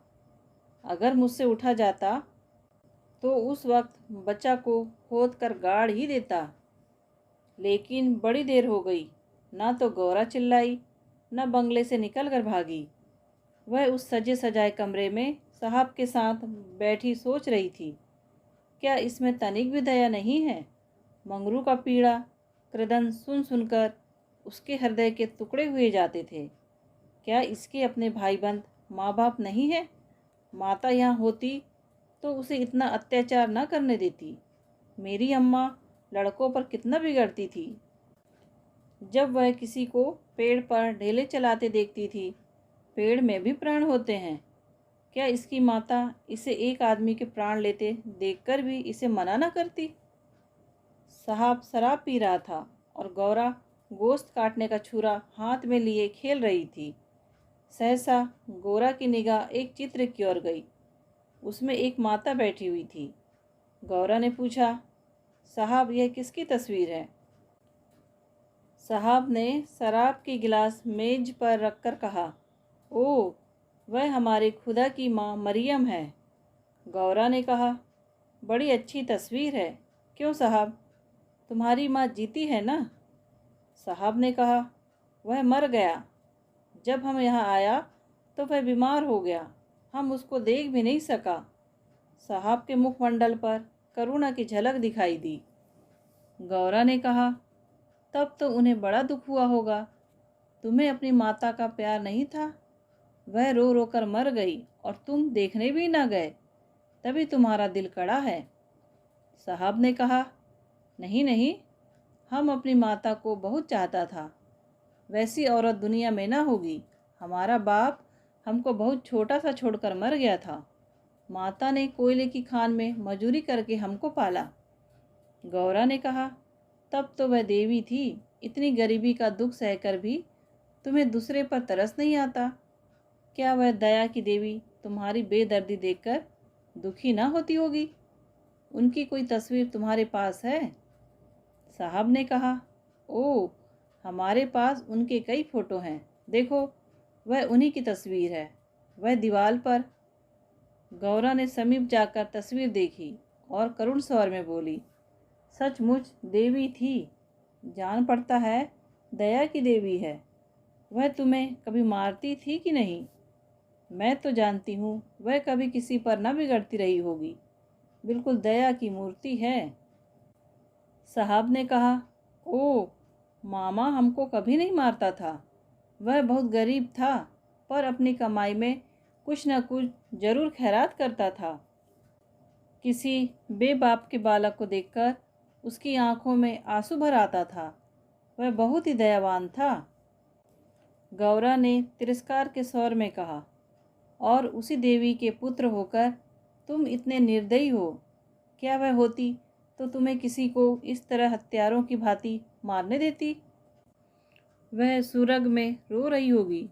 अगर मुझसे उठा जाता तो उस वक्त बच्चा को खोद कर गाड़ ही देता। लेकिन बड़ी देर हो गई। ना तो गौरा चिल्लाई, न बंगले से निकल कर भागी। वह उस सजे सजाए कमरे में साहब के साथ बैठी सोच रही थी, क्या इसमें तनिक भी दया नहीं है? मंगरू का पीड़ा क्रदन सुन सुनकर उसके हृदय के टुकड़े हुए जाते थे। क्या इसके अपने भाई बंद माँ बाप नहीं है? माता यहाँ होती तो उसे इतना अत्याचार न करने देती। मेरी अम्मा लड़कों पर कितना बिगड़ती थी। जब वह किसी को पेड़ पर ढेले चलाते देखती थी, पेड़ में भी प्राण होते हैं। क्या इसकी माता इसे एक आदमी के प्राण लेते देखकर भी इसे मना न करती? साहब शराब पी रहा था और गौरा गोश्त काटने का छुरा हाथ में लिए खेल रही थी। सहसा गौरा की निगाह एक चित्र की ओर गई। उसमें एक माता बैठी हुई थी। गौरा ने पूछा, साहब यह किसकी तस्वीर है? साहब ने शराब की गिलास मेज पर रखकर कहा, ओह, वह हमारे खुदा की माँ मरियम है। गौरा ने कहा, बड़ी अच्छी तस्वीर है। क्यों साहब, तुम्हारी माँ जीती है ना? साहब ने कहा, वह मर गया। जब हम यहाँ आया तो वह बीमार हो गया, हम उसको देख भी नहीं सका। साहब के मुखमंडल पर करुणा की झलक दिखाई दी। गौरा ने कहा, तब तो उन्हें बड़ा दुख हुआ होगा। तुम्हें अपनी माता का प्यार नहीं था? वह रो रो कर मर गई और तुम देखने भी ना गए, तभी तुम्हारा दिल कड़ा है। साहब ने कहा, नहीं नहीं, हम अपनी माता को बहुत चाहता था। वैसी औरत दुनिया में ना होगी। हमारा बाप हमको बहुत छोटा सा छोड़कर मर गया था। माता ने कोयले की खान में मजूरी करके हमको पाला। गौरा ने कहा, तब तो वह देवी थी। इतनी गरीबी का दुख सहकर भी तुम्हें दूसरे पर तरस नहीं आता? क्या वह दया की देवी तुम्हारी बेदर्दी देखकर दुखी ना होती होगी? उनकी कोई तस्वीर तुम्हारे पास है? साहब ने कहा, ओह, हमारे पास उनके कई फ़ोटो हैं। देखो, वह उन्हीं की तस्वीर है, वह दीवार पर। गौरा ने समीप जाकर तस्वीर देखी और करुण स्वर में बोली, सचमुच देवी थी। जान पड़ता है दया की देवी है। वह तुम्हें कभी मारती थी कि नहीं? मैं तो जानती हूँ वह कभी किसी पर न बिगड़ती रही होगी। बिल्कुल दया की मूर्ति है। साहब ने कहा, ओह, मामा हमको कभी नहीं मारता था। वह बहुत गरीब था, पर अपनी कमाई में कुछ न कुछ जरूर खैरात करता था। किसी बेबाप के बालक को देखकर उसकी आंखों में आंसू भर आता था। वह बहुत ही दयावान था। गौरा ने तिरस्कार के स्वर में कहा, और उसी देवी के पुत्र होकर तुम इतने निर्दयी हो। क्या वह होती तो तुम्हें किसी को इस तरह हत्यारों की भांति मारने देती? वह सुरग में रो रही होगी।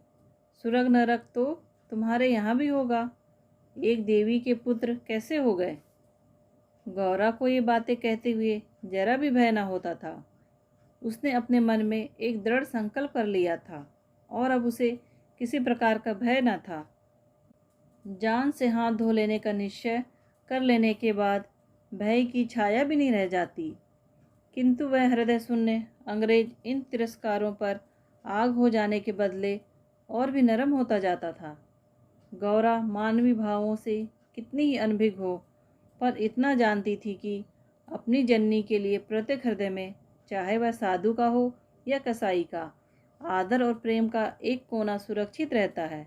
सुरग नरक तो तुम्हारे यहाँ भी होगा। एक देवी के पुत्र कैसे हो गए? गौरा को ये बातें कहते हुए जरा भी भय न होता था। उसने अपने मन में एक दृढ़ संकल्प कर लिया था और अब उसे किसी प्रकार का भय न था। जान से हाथ धो लेने का निश्चय कर लेने के बाद भय की छाया भी नहीं रह जाती। किंतु वह हृदय शून्य अंग्रेज इन तिरस्कारों पर आग हो जाने के बदले और भी नरम होता जाता था। गौरा मानवीय भावों से कितनी ही अनभिज्ञ हो, पर इतना जानती थी कि अपनी जननी के लिए प्रत्येक हृदय में, चाहे वह साधु का हो या कसाई का, आदर और प्रेम का एक कोना सुरक्षित रहता है।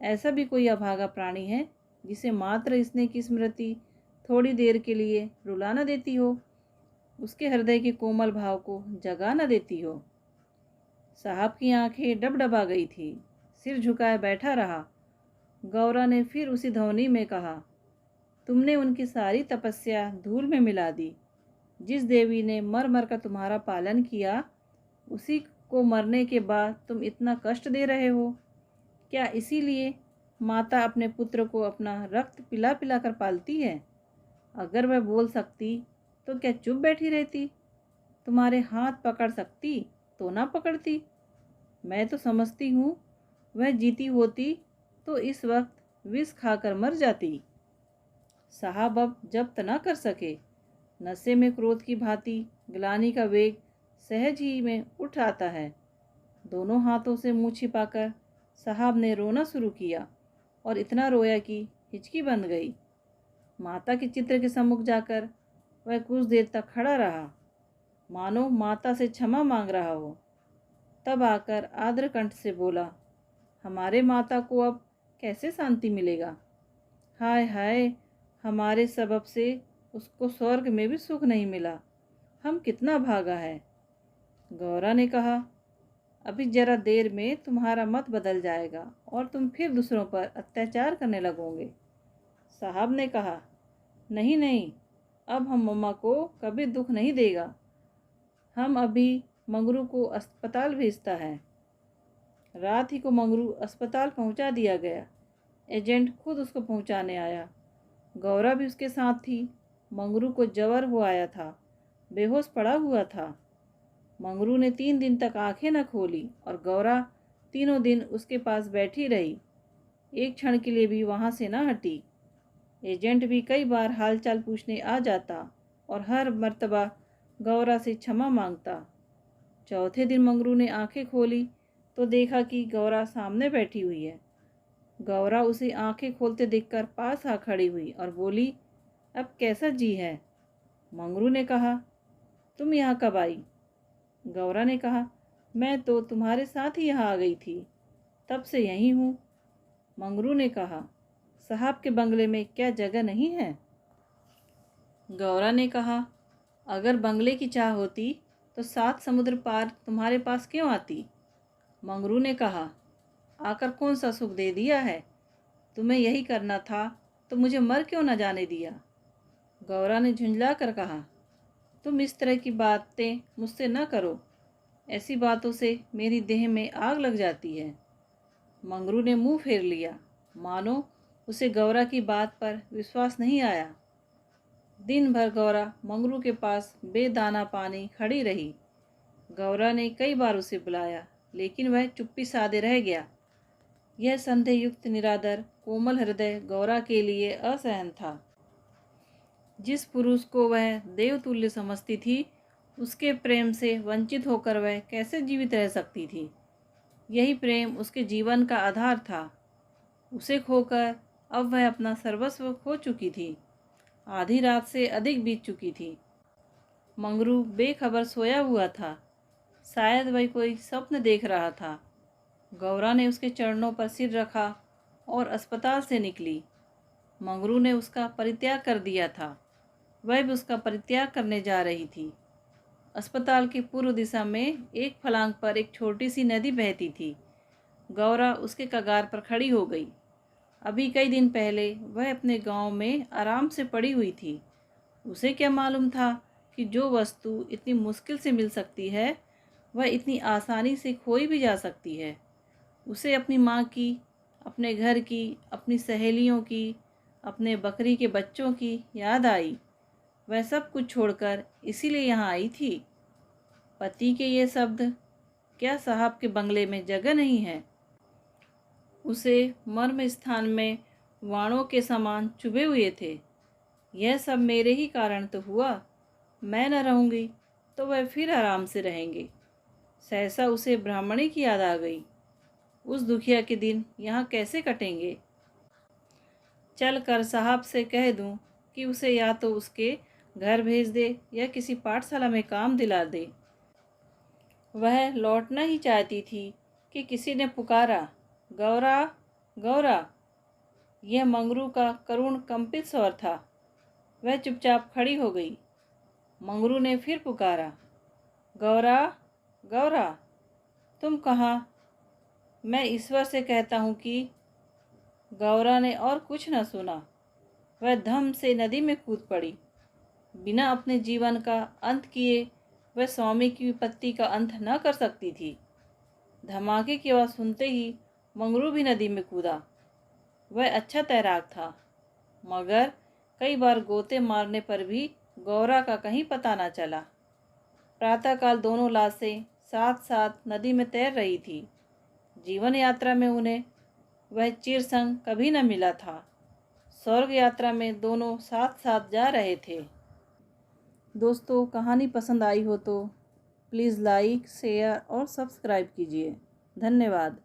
ऐसा भी कोई अभागा प्राणी है जिसे मात्र स्नेह की स्मृति थोड़ी देर के लिए रुला न देती हो, उसके हृदय के कोमल भाव को जगा न देती हो। साहब की आंखें डबडबा गई थी। सिर झुकाए बैठा रहा। गौरा ने फिर उसी ध्वनि में कहा, तुमने उनकी सारी तपस्या धूल में मिला दी। जिस देवी ने मर मर कर तुम्हारा पालन किया, उसी को मरने के बाद तुम इतना कष्ट दे रहे हो। क्या इसीलिए माता अपने पुत्र को अपना रक्त पिला पिला कर पालती है? अगर वह बोल सकती तो क्या चुप बैठी रहती? तुम्हारे हाथ पकड़ सकती तो ना पकड़ती? मैं तो समझती हूँ वह जीती होती तो इस वक्त विष खाकर मर जाती। साहब अब जब्त न कर सके। नशे में क्रोध की भांति ग्लानि का वेग सहज ही में उठ आता है। दोनों हाथों से मुंह छिपाकर साहब ने रोना शुरू किया और इतना रोया कि हिचकी बंद गई। माता के चित्र के सम्मुख जाकर वह कुछ देर तक खड़ा रहा, मानो माता से क्षमा मांग रहा हो। तब आकर आर्द्र कंठ से बोला, हमारे माता को अब कैसे शांति मिलेगा? हाय हाय, हमारे सबब से उसको स्वर्ग में भी सुख नहीं मिला। हम कितना भागा है। गौरा ने कहा, अभी ज़रा देर में तुम्हारा मत बदल जाएगा और तुम फिर दूसरों पर अत्याचार करने लगोगे। साहब ने कहा, नहीं नहीं, अब हम मम्मा को कभी दुख नहीं देगा। हम अभी मंगरू को अस्पताल भेजता है। रात ही को मंगरू अस्पताल पहुंचा दिया गया। एजेंट खुद उसको पहुंचाने आया। गौरा भी उसके साथ थी। मंगरू को जवर हो आया था, बेहोश पड़ा हुआ था। मंगरू ने 3 दिन तक आंखें न खोली और गौरा तीनों दिन उसके पास बैठी रही, एक क्षण के लिए भी वहाँ से न हटी। एजेंट भी कई बार हालचाल पूछने आ जाता और हर मर्तबा गौरा से क्षमा मांगता। चौथे दिन मंगरू ने आंखें खोली तो देखा कि गौरा सामने बैठी हुई है। गौरा उसे आंखें खोलते देखकर पास आ खड़ी हुई और बोली, अब कैसा जी है? मंगरू ने कहा, तुम यहाँ कब आई? गौरा ने कहा, मैं तो तुम्हारे साथ ही यहाँ आ गई थी, तब से यहीं हूँ। मंगरू ने कहा, साहब के बंगले में क्या जगह नहीं है? गौरा ने कहा, अगर बंगले की चाह होती तो 7 समुद्र पार तुम्हारे पास क्यों आती? मंगरू ने कहा, आकर कौन सा सुख दे दिया है? तुम्हें यही करना था तो मुझे मर क्यों न जाने दिया? गौरा ने झुंझला कर कहा, तुम इस तरह की बातें मुझसे न करो, ऐसी बातों से मेरी देह में आग लग जाती है। मंगरू ने मुंह फेर लिया, मानो उसे गौरा की बात पर विश्वास नहीं आया। दिन भर गौरा मंगरू के पास बेदाना पानी खड़ी रही। गौरा ने कई बार उसे बुलाया, लेकिन वह चुप्पी साधे रह गया। यह संदेहयुक्त निरादर कोमल हृदय गौरा के लिए असहन था। जिस पुरुष को वह देवतुल्य समझती थी, उसके प्रेम से वंचित होकर वह कैसे जीवित रह सकती थी? यही प्रेम उसके जीवन का आधार था। उसे खोकर अब वह अपना सर्वस्व खो चुकी थी। आधी रात से अधिक बीत चुकी थी। मंगरू बेखबर सोया हुआ था। शायद वह कोई स्वप्न देख रहा था। गौरा ने उसके चरणों पर सिर रखा और अस्पताल से निकली। मंगरू ने उसका परित्याग कर दिया था। वह भी उसका परित्याग करने जा रही थी। अस्पताल की पूर्व दिशा में एक फलांग पर एक छोटी सी नदी बहती थी। गौरा उसके कगार पर खड़ी हो गई। अभी कई दिन पहले वह अपने गांव में आराम से पड़ी हुई थी। उसे क्या मालूम था कि जो वस्तु इतनी मुश्किल से मिल सकती है, वह इतनी आसानी से खोई भी जा सकती है। उसे अपनी माँ की, अपने घर की, अपनी सहेलियों की, अपने बकरी के बच्चों की याद आई। वह सब कुछ छोड़कर इसीलिए यहाँ आई थी। पति के ये शब्द, क्या साहब के बंगले में जगह नहीं है? उसे मर्म स्थान में वाणों के समान चुभे हुए थे। यह सब मेरे ही कारण तो हुआ। मैं न रहूँगी तो वह फिर आराम से रहेंगे। सहसा उसे ब्राह्मणी की याद आ गई। उस दुखिया के दिन यहाँ कैसे कटेंगे? चल कर साहब से कह दूँ कि उसे या तो उसके घर भेज दे या किसी पाठशाला में काम दिला दे। वह लौटना ही चाहती थी कि किसी ने पुकारा, गौरा, गौरा। यह मंगरू का करुण कंपित स्वर था। वह चुपचाप खड़ी हो गई। मंगरू ने फिर पुकारा, गौरा, गौरा, तुम कहाँ? मैं ईश्वर से कहता हूँ कि। गौरा ने और कुछ न सुना। वह धम से नदी में कूद पड़ी। बिना अपने जीवन का अंत किए वह स्वामी की विपत्ति का अंत न कर सकती थी। धमाके की आवाज़ सुनते ही मंगरू भी नदी में कूदा। वह अच्छा तैराक था, मगर कई बार गोते मारने पर भी गौरा का कहीं पता न चला। प्रातःकाल दोनों लाशें साथ साथ नदी में तैर रही थी। जीवन यात्रा में उन्हें वह चिरसंग कभी न मिला था। स्वर्ग यात्रा में दोनों साथ साथ जा रहे थे। दोस्तों, कहानी पसंद आई हो तो प्लीज़ लाइक, शेयर और सब्सक्राइब कीजिए। धन्यवाद।